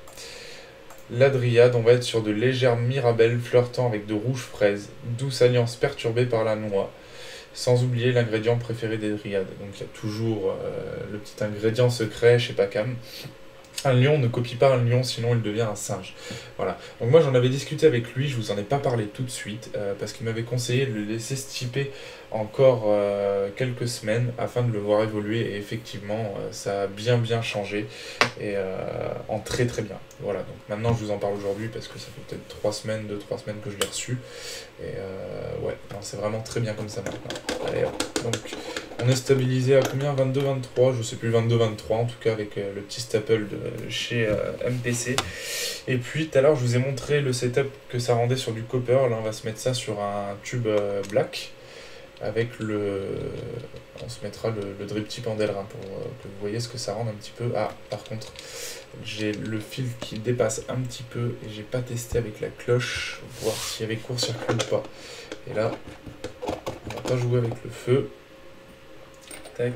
Speaker 1: La dryade, on va être sur de légères mirabelles flirtant avec de rouges fraises, douce alliance perturbée par la noix, sans oublier l'ingrédient préféré des dryades. Donc il y a toujours le petit ingrédient secret chez Pacam. Un lion ne copie pas un lion, sinon il devient un singe. Voilà. Donc moi j'en avais discuté avec lui, je vous en ai pas parlé tout de suite, parce qu'il m'avait conseillé de le laisser steeper encore quelques semaines afin de le voir évoluer, et effectivement ça a bien changé, et en très bien. Voilà, donc maintenant je vous en parle aujourd'hui parce que ça fait peut-être 2-3 semaines que je l'ai reçu, et ouais, c'est vraiment très bien comme ça maintenant. Allez, donc On est stabilisé à combien? 22-23, je sais plus, 22-23 en tout cas, avec le petit staple de chez MPC. Et puis tout à l'heure je vous ai montré le setup que ça rendait sur du copper. Là on va se mettre ça sur un tube black avec on se mettra le drip tip en Delrin pour que vous voyez ce que ça rend un petit peu. Ah, par contre j'ai le fil qui dépasse un petit peu et j'ai pas testé avec la cloche pour voir s'il y avait court-circuit ou pas. Et là on va pas jouer avec le feu. Tac.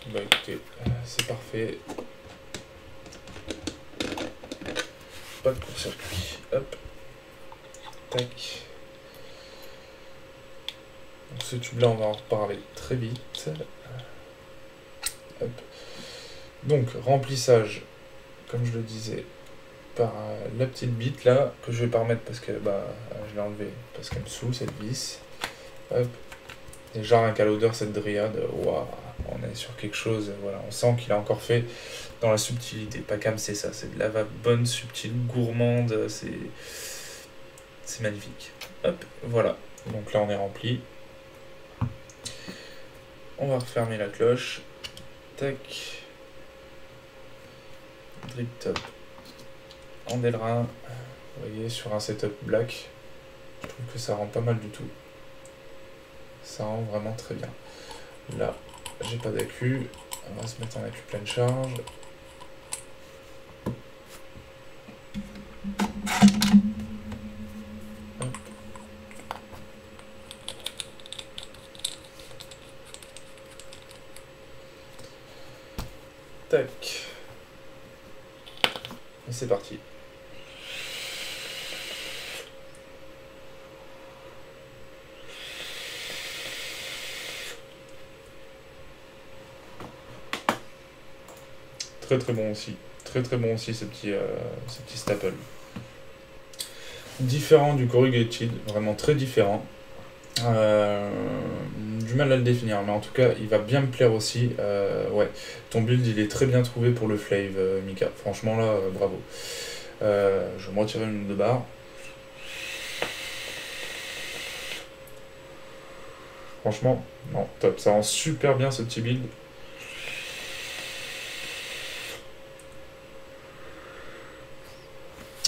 Speaker 1: Bah écoutez, c'est parfait. Pas de court-circuit. Hop. Tac. Donc ce tube là on va en reparler très vite. Hop. Donc remplissage, comme je le disais, par la petite bite là, que je vais pas remettre parce que je l'ai enlevé parce qu'elle me saoule cette vis. Hop. Déjà rien qu'à l'odeur cette dryade, waouh, on est sur quelque chose, voilà, on sent qu'il a encore fait dans la subtilité. Pacam c'est ça, c'est de la vape bonne, subtile, gourmande, c'est magnifique. Hop, voilà. Donc là on est rempli. On va refermer la cloche. Tac. Drip top. En Delrin. Vous voyez, sur un setup black. Je trouve que ça rend pas mal du tout. Ça rend vraiment très bien. Là, j'ai pas d'accu. On va se mettre en accu pleine charge. Hop. Tac. Et c'est parti. Très très bon aussi. Très très bon aussi ces petits staples. Différent du corrugated, vraiment très différent. Du mal à le définir, mais en tout cas il va bien me plaire aussi. Ouais, ton build il est très bien trouvé pour le Flave, Mika. Franchement là, bravo. Je vais me retirer une ou deux barres. Franchement, non, top. Ça rend super bien ce petit build.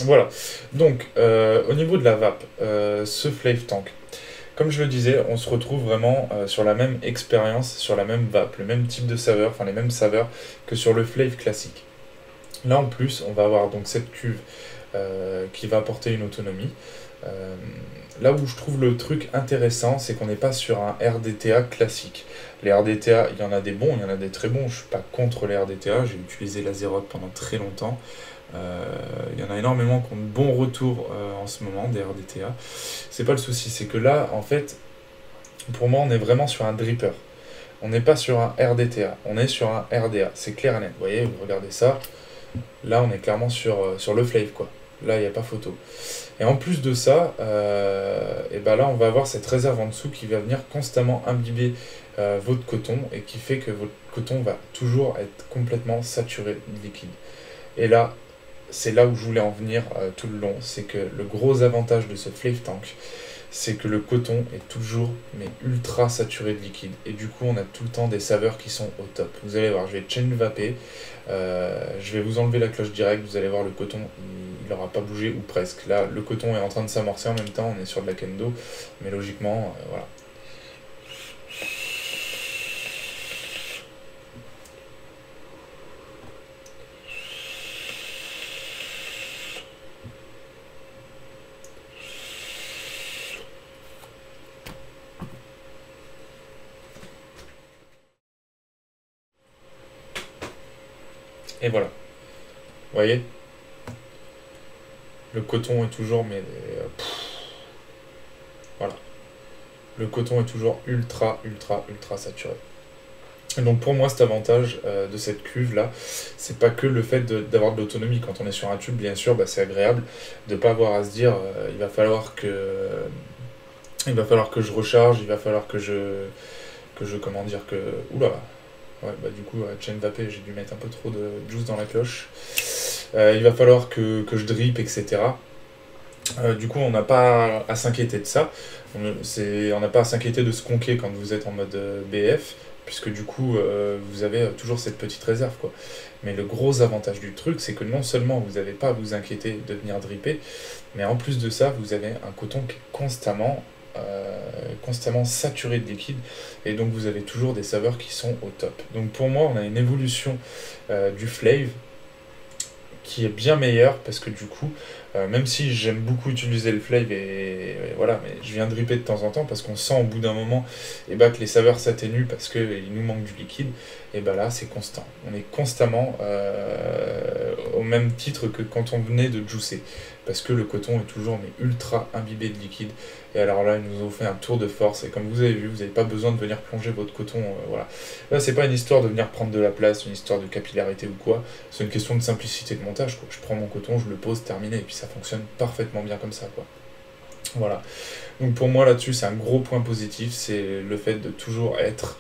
Speaker 1: Voilà, donc au niveau de la vape, ce Flave Tank, comme je le disais, on se retrouve vraiment sur la même expérience, sur la même vape, le même type de saveur, enfin les mêmes saveurs que sur le Flave classique. Là en plus, on va avoir donc cette cuve qui va apporter une autonomie. Là où je trouve le truc intéressant, c'est qu'on n'est pas sur un RDTA classique. Les RDTA, il y en a des bons, il y en a des très bons, je ne suis pas contre les RDTA, j'ai utilisé la Zeroth pendant très longtemps. Il y en a énormément qui ont de bons retours en ce moment, des RDTA. C'est pas le souci, c'est que là, en fait, pour moi, on est vraiment sur un dripper. On n'est pas sur un RDTA, on est sur un RDA, c'est clair et net. Vous voyez, vous regardez ça, là, on est clairement sur le Flave, quoi. Là, il n'y a pas photo. Et en plus de ça, et ben là, on va avoir cette réserve en dessous qui va venir constamment imbiber votre coton et qui fait que votre coton va toujours être complètement saturé de liquide. Et là, c'est là où je voulais en venir tout le long, c'est que le gros avantage de ce Flave Tank, c'est que le coton est toujours mais ultra saturé de liquide. Et du coup, on a tout le temps des saveurs qui sont au top. Vous allez voir, je vais chain vaper, je vais vous enlever la cloche directe, vous allez voir le coton, il n'aura pas bougé ou presque. Là, le coton est en train de s'amorcer en même temps, on est sur de la kendo, mais logiquement, voilà. Et voilà. Vous voyez? Le coton est toujours, mais voilà. Le coton est toujours ultra saturé. Et donc pour moi, cet avantage de cette cuve là, c'est pas que le fait d'avoir de l'autonomie. Quand on est sur un tube, bien sûr, c'est agréable de pas avoir à se dire il va falloir que je recharge, il va falloir que je comment dire que oula. Ouais, du coup, chain vapé, j'ai dû mettre un peu trop de juice dans la cloche. Il va falloir que je drip, etc. Du coup, on n'a pas à s'inquiéter de ça. On n'a pas à s'inquiéter de se conquer quand vous êtes en mode BF, puisque du coup, vous avez toujours cette petite réserve, quoi. Mais le gros avantage du truc, c'est que non seulement vous n'avez pas à vous inquiéter de venir dripper, mais en plus de ça, vous avez un coton qui est constamment saturé de liquide, et donc vous avez toujours des saveurs qui sont au top. Donc pour moi, on a une évolution du flave qui est bien meilleur parce que du coup, même si j'aime beaucoup utiliser le flave et voilà, mais je viens dripper de temps en temps parce qu'on sent au bout d'un moment que les saveurs s'atténuent parce qu'il nous manque du liquide, et bah là c'est constant. On est constamment au même titre que quand on venait de juicer parce que le coton est toujours mais ultra imbibé de liquide. Et alors là, ils nous ont fait un tour de force. Et comme vous avez vu, vous n'avez pas besoin de venir plonger votre coton. Voilà. Là, c'est pas une histoire de venir prendre de la place, une histoire de capillarité ou quoi. C'est une question de simplicité de montage, quoi. Je prends mon coton, je le pose, terminé. Et puis ça fonctionne parfaitement bien comme ça, quoi. Voilà. Donc pour moi, là-dessus, c'est un gros point positif. C'est le fait de toujours être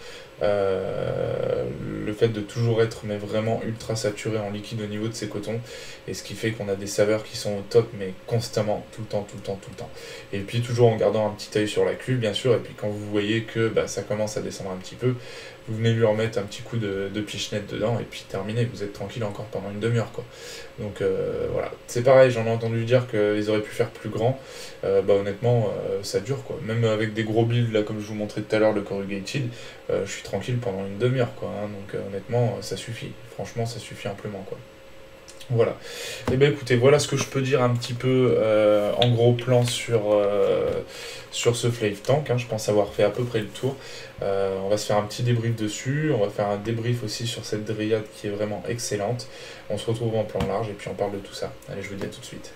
Speaker 1: mais vraiment ultra saturé en liquide au niveau de ces cotons, et ce qui fait qu'on a des saveurs qui sont au top mais constamment, tout le temps, tout le temps, tout le temps. Et puis toujours en gardant un petit œil sur la cuve bien sûr, et puis quand vous voyez que ça commence à descendre un petit peu, vous venez lui remettre un petit coup de pichenette dedans et puis terminé, vous êtes tranquille encore pendant une demi-heure, quoi. Donc voilà, c'est pareil, j'en ai entendu dire qu'ils auraient pu faire plus grand. Honnêtement ça dure, quoi. Même avec des gros builds là comme je vous montrais tout à l'heure, le corrugated, je suis tranquille pendant une demi-heure, quoi, hein. Donc honnêtement ça suffit, franchement ça suffit amplement, quoi. Voilà. Et bien écoutez, voilà ce que je peux dire un petit peu en gros plan sur ce Flave Tank, hein. Je pense avoir fait à peu près le tour. On va se faire un petit débrief dessus, on va faire un débrief aussi sur cette dryade qui est vraiment excellente. On se retrouve en plan large et puis on parle de tout ça. Allez, je vous dis à tout de suite.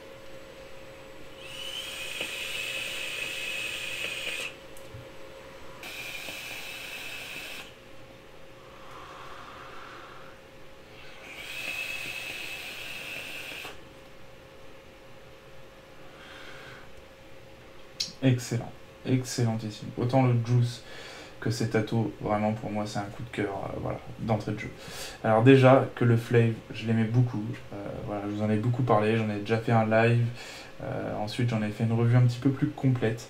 Speaker 1: Excellent, excellentissime. Autant le juice que cet ato, vraiment pour moi c'est un coup de cœur, voilà, d'entrée de jeu. Alors déjà que le flave, je l'aimais beaucoup, voilà, je vous en ai beaucoup parlé, j'en ai déjà fait un live, ensuite j'en ai fait une revue un petit peu plus complète.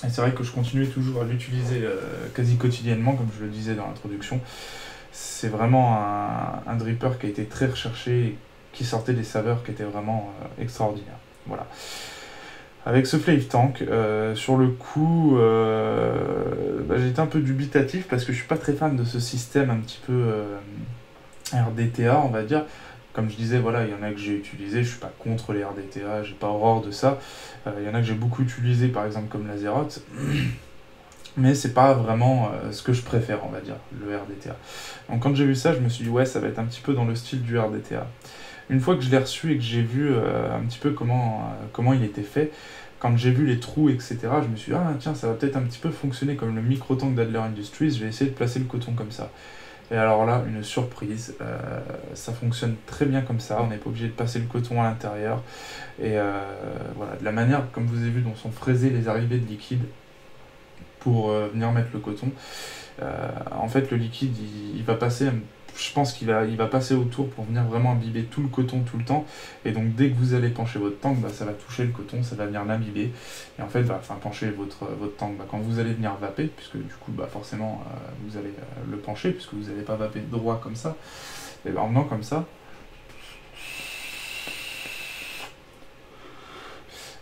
Speaker 1: Et c'est vrai que je continuais toujours à l'utiliser quasi quotidiennement, comme je le disais dans l'introduction. C'est vraiment un dripper qui a été très recherché et qui sortait des saveurs qui étaient vraiment extraordinaires. Voilà. Avec ce Flave Tank, sur le coup, j'étais un peu dubitatif parce que je suis pas très fan de ce système un petit peu RDTA, on va dire. Comme je disais, voilà, il y en a que j'ai utilisé, je suis pas contre les RDTA, j'ai pas horreur de ça. Il y en a que j'ai beaucoup utilisé, par exemple comme l'Azeroth, mais c'est pas vraiment ce que je préfère, on va dire, le RDTA. Donc quand j'ai vu ça, je me suis dit ouais, ça va être un petit peu dans le style du RDTA. Une fois que je l'ai reçu et que j'ai vu un petit peu comment il était fait, quand j'ai vu les trous, etc., je me suis dit, ah tiens, ça va peut-être un petit peu fonctionner comme le micro-tank d'Adler Industries, je vais essayer de placer le coton comme ça. Et alors là, une surprise, ça fonctionne très bien comme ça, on n'est pas obligé de passer le coton à l'intérieur. Et voilà, de la manière, comme vous avez vu, dont sont fraisées les arrivées de liquide pour venir mettre le coton, en fait le liquide il va passer, je pense qu'il va passer autour pour venir vraiment imbiber tout le coton tout le temps, et donc dès que vous allez pencher votre tank, ça va toucher le coton, ça va venir l'imbiber, et en fait pencher votre tank, quand vous allez venir vaper, puisque du coup forcément vous allez le pencher, puisque vous n'allez pas vaper droit comme ça, et en venant comme ça,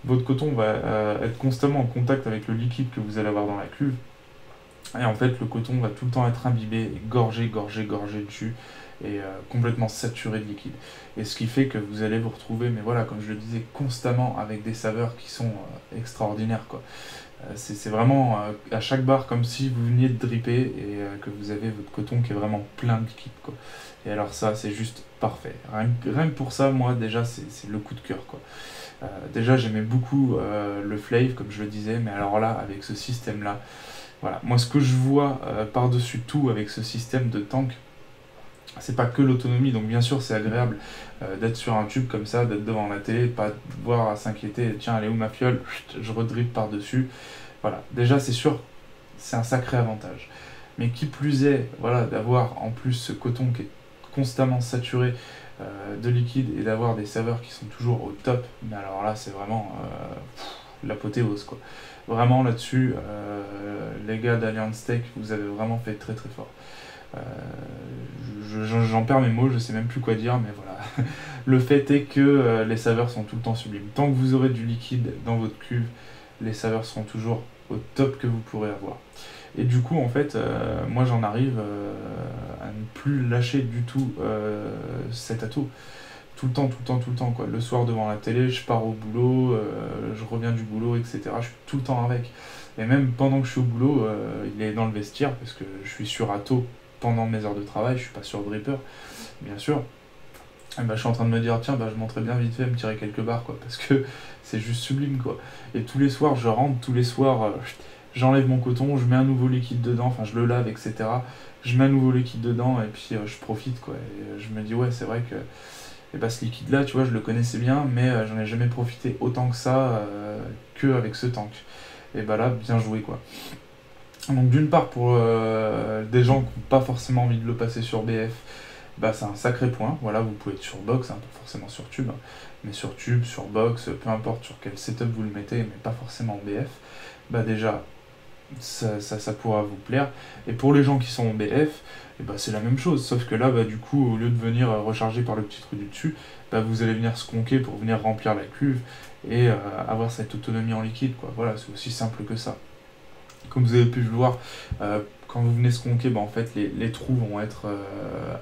Speaker 1: votre coton va être constamment en contact avec le liquide que vous allez avoir dans la cuve. Et en fait, le coton va tout le temps être imbibé, gorgé dessus, et complètement saturé de liquide. Et ce qui fait que vous allez vous retrouver, mais voilà, comme je le disais, constamment avec des saveurs qui sont extraordinaires, quoi. C'est vraiment à chaque barre comme si vous veniez de dripper et que vous avez votre coton qui est vraiment plein de liquide, quoi. Et alors ça, c'est juste parfait. Rien que pour ça, moi, déjà, c'est le coup de cœur, quoi. Déjà, j'aimais beaucoup le flave, comme je le disais, mais alors là, avec ce système-là, voilà. Moi, ce que je vois par-dessus tout avec ce système de tank, c'est pas que l'autonomie, donc bien sûr c'est agréable d'être sur un tube comme ça, d'être devant la télé, pas devoir à s'inquiéter, tiens elle est où ma fiole, je redrippe par-dessus. Voilà, déjà c'est sûr, c'est un sacré avantage. Mais qui plus est, voilà, d'avoir en plus ce coton qui est constamment saturé, de liquide et d'avoir des saveurs qui sont toujours au top, mais alors là c'est vraiment l'apothéose quoi. Vraiment là-dessus, les gars d'Alliance Tech, vous avez vraiment fait très très fort. J'en perds mes mots, je sais même plus quoi dire, mais voilà. Le fait est que les saveurs sont tout le temps sublimes. Tant que vous aurez du liquide dans votre cuve, les saveurs seront toujours au top que vous pourrez avoir. Et du coup, en fait, moi j'en arrive à ne plus lâcher du tout cet atout. Tout le temps, tout le temps, tout le temps, quoi. Le soir devant la télé, je pars au boulot, je reviens du boulot, etc. Je suis tout le temps avec. Et même pendant que je suis au boulot, il est dans le vestiaire, parce que je suis sur Atto pendant mes heures de travail, je suis pas sur Dripper, bien sûr. Et bah, je suis en train de me dire, tiens, bah, je monterais bien vite fait me tirer quelques barres, quoi, parce que c'est juste sublime, quoi. Et tous les soirs, je rentre, tous les soirs, j'enlève mon coton, je mets un nouveau liquide dedans, enfin, je le lave, etc. Je mets un nouveau liquide dedans, et puis je profite, quoi. Et je me dis, ouais, c'est vrai que et bah, ce liquide-là, tu vois, je le connaissais bien, mais j'en ai jamais profité autant que ça, qu'avec ce tank. Et bah là, bien joué, quoi. Donc d'une part, pour des gens qui n'ont pas forcément envie de le passer sur BF, bah, c'est un sacré point. Voilà, vous pouvez être sur box, hein, pas forcément sur tube, hein, mais sur tube, sur box, peu importe sur quel setup vous le mettez, mais pas forcément en BF. Bah déjà, ça pourra vous plaire. Et pour les gens qui sont en BF, et bah, c'est la même chose, sauf que là, bah, du coup, au lieu de venir recharger par le petit trou du dessus, bah, vous allez venir sconquer pour venir remplir la cuve et avoir cette autonomie en liquide, quoi. Voilà, c'est aussi simple que ça. Comme vous avez pu le voir, quand vous venez sconquer, bah, en fait, les trous vont être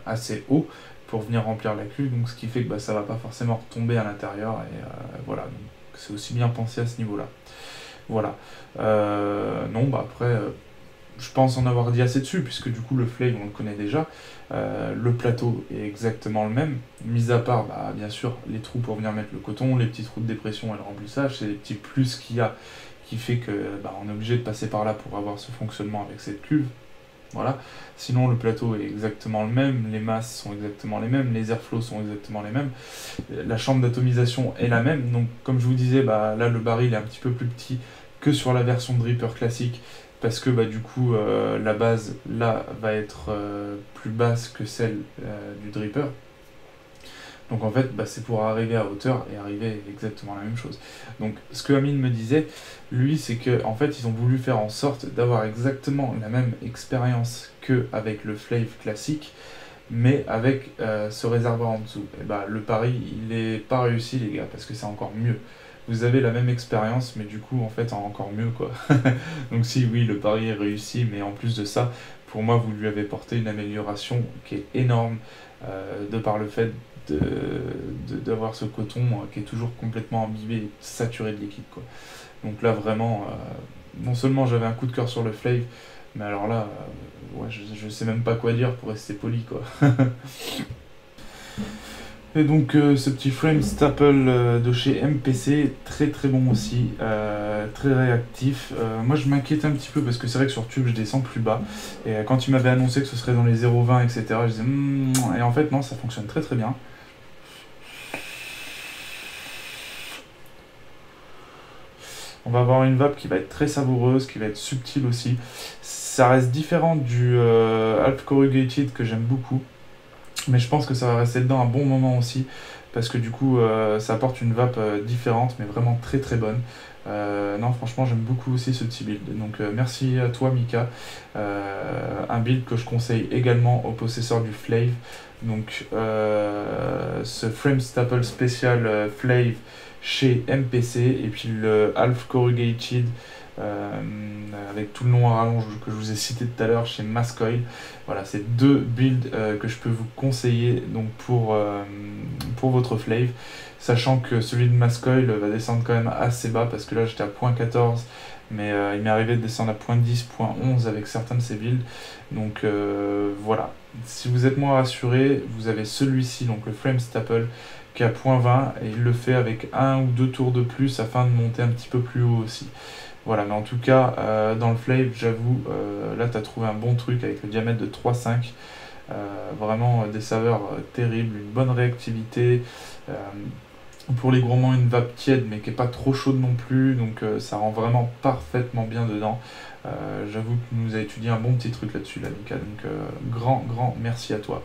Speaker 1: assez hauts pour venir remplir la cuve, donc ce qui fait que bah, ça va pas forcément retomber à l'intérieur, et voilà, donc c'est aussi bien pensé à ce niveau-là. Voilà. Non, bah après, je pense en avoir dit assez dessus, puisque du coup le flave on le connaît déjà. Le plateau est exactement le même, mis à part bah, bien sûr les trous pour venir mettre le coton, les petits trous de dépression et le remplissage, c'est les petits plus qu'il y a qui fait que bah, on est obligé de passer par là pour avoir ce fonctionnement avec cette cuve. Voilà. Sinon le plateau est exactement le même, les masses sont exactement les mêmes, les airflows sont exactement les mêmes, la chambre d'atomisation est la même, donc comme je vous disais, bah, là le baril est un petit peu plus petit que sur la version Dripper classique, parce que bah, du coup la base là va être plus basse que celle du Dripper. Donc en fait bah, c'est pour arriver à hauteur et arriver exactement la même chose. Donc ce que Amine me disait, lui, c'est que en fait ils ont voulu faire en sorte d'avoir exactement la même expérience qu'avec le Flave classique, mais avec ce réservoir en dessous. Et bah le pari il est pas réussi les gars, parce que c'est encore mieux. Vous avez la même expérience, mais du coup, en fait, encore mieux, quoi. Donc si, oui, le pari est réussi, mais en plus de ça, pour moi, vous lui avez porté une amélioration qui est énorme, de par le fait d'avoir ce coton qui est toujours complètement imbibé et saturé de liquide, quoi. Donc là, vraiment, non seulement j'avais un coup de cœur sur le Flave, mais alors là, ouais, je sais même pas quoi dire pour rester poli, quoi. Et donc ce petit frame staple de chez MPC, très très bon aussi, très réactif. Moi je m'inquiète un petit peu parce que c'est vrai que sur tube je descends plus bas. Et quand il m'avait annoncé que ce serait dans les 0,20 etc, je disais et en fait non, ça fonctionne très très bien. On va avoir une vape qui va être très savoureuse, qui va être subtile aussi. Ça reste différent du Half Corrugated que j'aime beaucoup. Mais je pense que ça va rester dedans un bon moment aussi, parce que du coup ça apporte une vape différente, mais vraiment très très bonne. Non, franchement j'aime beaucoup aussi ce petit build, donc merci à toi Mika. Un build que je conseille également aux possesseurs du Flave, donc ce Frame Staple spécial Flave chez MPC, et puis le Half Corrugated avec tout le nom à rallonge que je vous ai cité tout à l'heure chez Maskoil. Voilà, c'est deux builds que je peux vous conseiller donc pour votre Flave, sachant que celui de Maskoil va descendre quand même assez bas, parce que là j'étais à 0.14, mais il m'est arrivé de descendre à 0.10, 0.11 avec certains de ces builds. Donc voilà, si vous êtes moins rassuré, vous avez celui-ci, donc le Frame Staple, qui est à 0.20, et il le fait avec un ou deux tours de plus afin de monter un petit peu plus haut aussi. Voilà, mais en tout cas, dans le Flave, j'avoue, là tu as trouvé un bon truc avec le diamètre de 3,5. Vraiment des saveurs terribles, une bonne réactivité. Pour les gourmands, une vape tiède, mais qui n'est pas trop chaude non plus, donc ça rend vraiment parfaitement bien dedans. J'avoue que tu nous as étudié un bon petit truc là-dessus, là, Mika, donc grand merci à toi.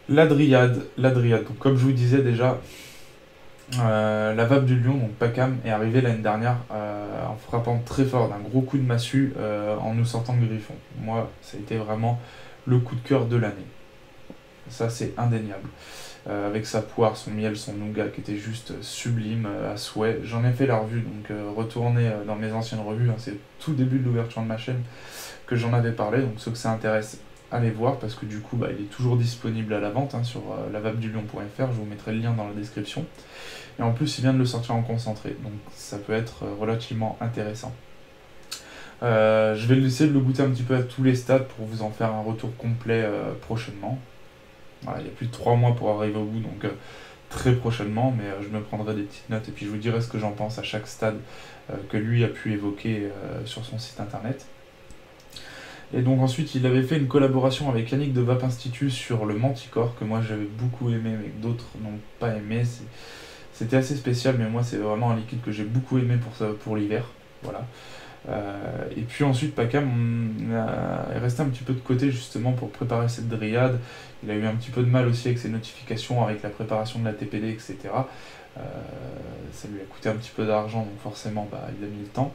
Speaker 1: La Dryade. Donc, comme je vous disais déjà, la vape du lion, donc Pacam, est arrivée l'année dernière en frappant très fort d'un gros coup de massue en nous sortant de Griffon. Moi, ça a été vraiment le coup de cœur de l'année. Ça, c'est indéniable. Avec sa poire, son miel, son nougat qui était juste sublime à souhait. J'en ai fait la revue, donc retournez dans mes anciennes revues. Hein, c'est tout début de l'ouverture de ma chaîne que j'en avais parlé. Donc ceux que ça intéresse, allez voir parce que du coup, il est toujours disponible à la vente sur lavapedulion.fr. Je vous mettrai le lien dans la description. Et en plus, il vient de le sortir en concentré, donc ça peut être relativement intéressant. Je vais essayer de le goûter un petit peu à tous les stades pour vous en faire un retour complet prochainement. Voilà, il y a plus de 3 mois pour arriver au bout, donc très prochainement, mais je me prendrai des petites notes et puis je vous dirai ce que j'en pense à chaque stade que lui a pu évoquer sur son site internet. Et donc ensuite, il avait fait une collaboration avec Yannick de Vape Institut sur le Manticore, que moi j'avais beaucoup aimé, mais que d'autres n'ont pas aimé. C'était assez spécial, mais moi c'est vraiment un liquide que j'ai beaucoup aimé pour l'hiver. Voilà. Et puis ensuite, Pacam est resté un petit peu de côté justement pour préparer cette dryade. Il a eu un petit peu de mal aussi avec ses notifications, avec la préparation de la TPD, etc. Ça lui a coûté un petit peu d'argent, donc forcément il a mis le temps.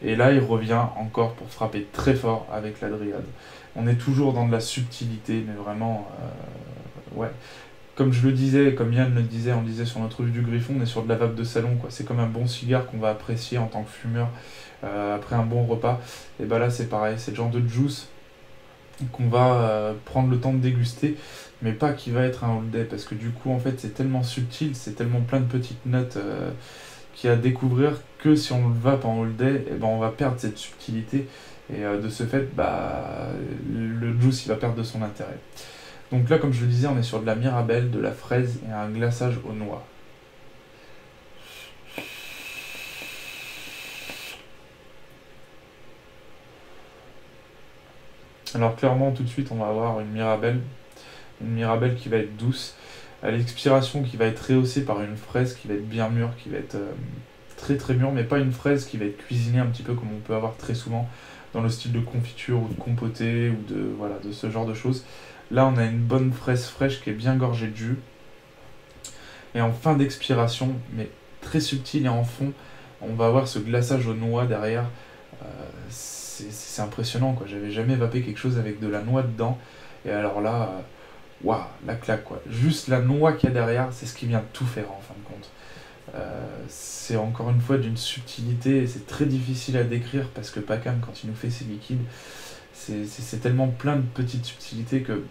Speaker 1: Et là, il revient encore pour frapper très fort avec la dryade. On est toujours dans de la subtilité, mais vraiment, ouais. Comme je le disais, comme Yann le disait, on le disait sur notre revue du Griffon, on est sur de la vape de salon, quoi. C'est comme un bon cigare qu'on va apprécier en tant que fumeur après un bon repas. Et là c'est pareil, c'est le genre de juice qu'on va prendre le temps de déguster, mais pas qui va être un all day, parce que du coup en fait c'est tellement subtil, c'est tellement plein de petites notes qu'il y a à découvrir que si on le vape en all day, on va perdre cette subtilité, et de ce fait le juice il va perdre de son intérêt. Donc là, comme je le disais, on est sur de la mirabelle, de la fraise et un glaçage aux noix. Alors clairement, tout de suite, on va avoir une mirabelle qui va être douce, à l'expiration qui va être rehaussée par une fraise qui va être bien mûre, qui va être très très mûre, mais pas une fraise qui va être cuisinée un petit peu comme on peut avoir très souvent dans le style de confiture ou de compoté ou de ce genre de choses. Là, on a une bonne fraise fraîche qui est bien gorgée de jus. Et en fin d'expiration, mais très subtil et en fond, on va avoir ce glaçage aux noix derrière. C'est impressionnant, quoi. J'avais jamais vapé quelque chose avec de la noix dedans. Et alors là, waouh, la claque, quoi. Juste la noix qu'il y a derrière, c'est ce qui vient tout faire en fin de compte. C'est encore une fois d'une subtilité, et c'est très difficile à décrire parce que Pacam, quand il nous fait ses liquides, c'est tellement plein de petites subtilités que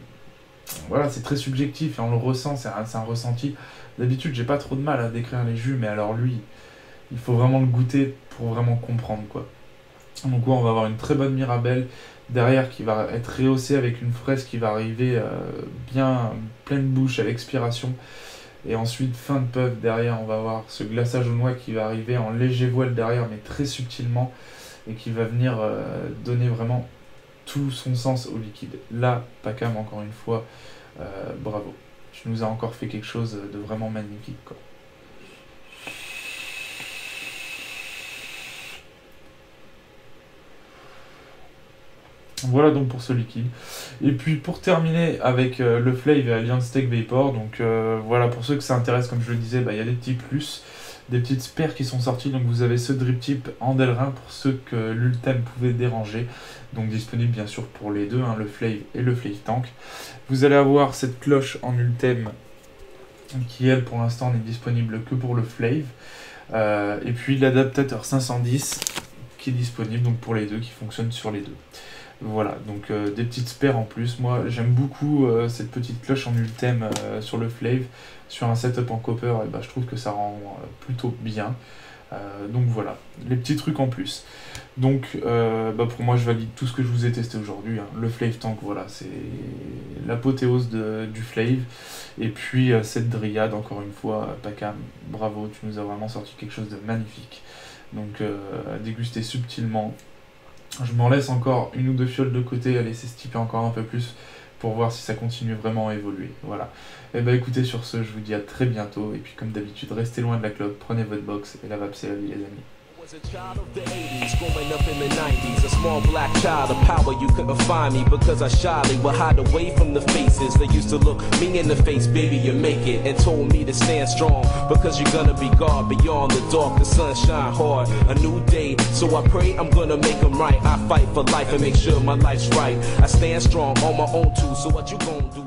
Speaker 1: voilà, c'est très subjectif et on le ressent, c'est un ressenti. D'habitude, j'ai pas trop de mal à décrire les jus, mais alors lui, il faut vraiment le goûter pour vraiment comprendre, quoi. Donc on va avoir une très bonne mirabelle derrière qui va être rehaussée avec une fraise qui va arriver bien pleine bouche à l'expiration. Et ensuite, fin de puff, derrière, on va avoir ce glaçage aux noix qui va arriver en léger voile derrière, mais très subtilement, et qui va venir donner vraiment tout son sens au liquide. Là, Pacam, encore une fois, bravo. Tu nous as encore fait quelque chose de vraiment magnifique, quoi. Voilà donc pour ce liquide. Et puis pour terminer avec le Flave et Alliance Tech Vapor, donc voilà, pour ceux que ça intéresse, comme je le disais, il y a des petits plus, des petites spares qui sont sorties. Donc vous avez ce drip tip en Delrin pour ceux que l'Ultem pouvait déranger, donc disponible bien sûr pour les deux, le Flave et le Flave Tank. Vous allez avoir cette cloche en Ultem qui elle pour l'instant n'est disponible que pour le Flave, et puis l'adaptateur 510 qui est disponible donc pour les deux, qui fonctionne sur les deux. Voilà, donc des petites spares en plus. Moi j'aime beaucoup cette petite cloche en Ultem sur le Flave. Sur un setup en copper, je trouve que ça rend plutôt bien. Donc voilà, les petits trucs en plus. Donc pour moi je valide tout ce que je vous ai testé aujourd'hui. Le Flave Tank, voilà, c'est l'apothéose du Flave. Et puis cette dryade, encore une fois, Pacam, bravo, tu nous as vraiment sorti quelque chose de magnifique. Donc à déguster subtilement. Je m'en laisse encore une ou deux fioles de côté à laisser stiper encore un peu plus pour voir si ça continue vraiment à évoluer. Voilà. Et écoutez, sur ce, je vous dis à très bientôt. Et puis comme d'habitude, restez loin de la clope, prenez votre box et la vape c'est la vie les amis.
Speaker 2: was a child of the 80s, growing up in the 90s, a small black child of power. You couldn't find me because I shyly would hide away from the faces that used to look me in the face. Baby, you make it, and told me to stand strong because you're gonna be God beyond the dark. The sun shine hard, a new day, so I pray I'm gonna make them right. I fight for life and make sure my life's right. I stand strong on my own too, so what you gonna do?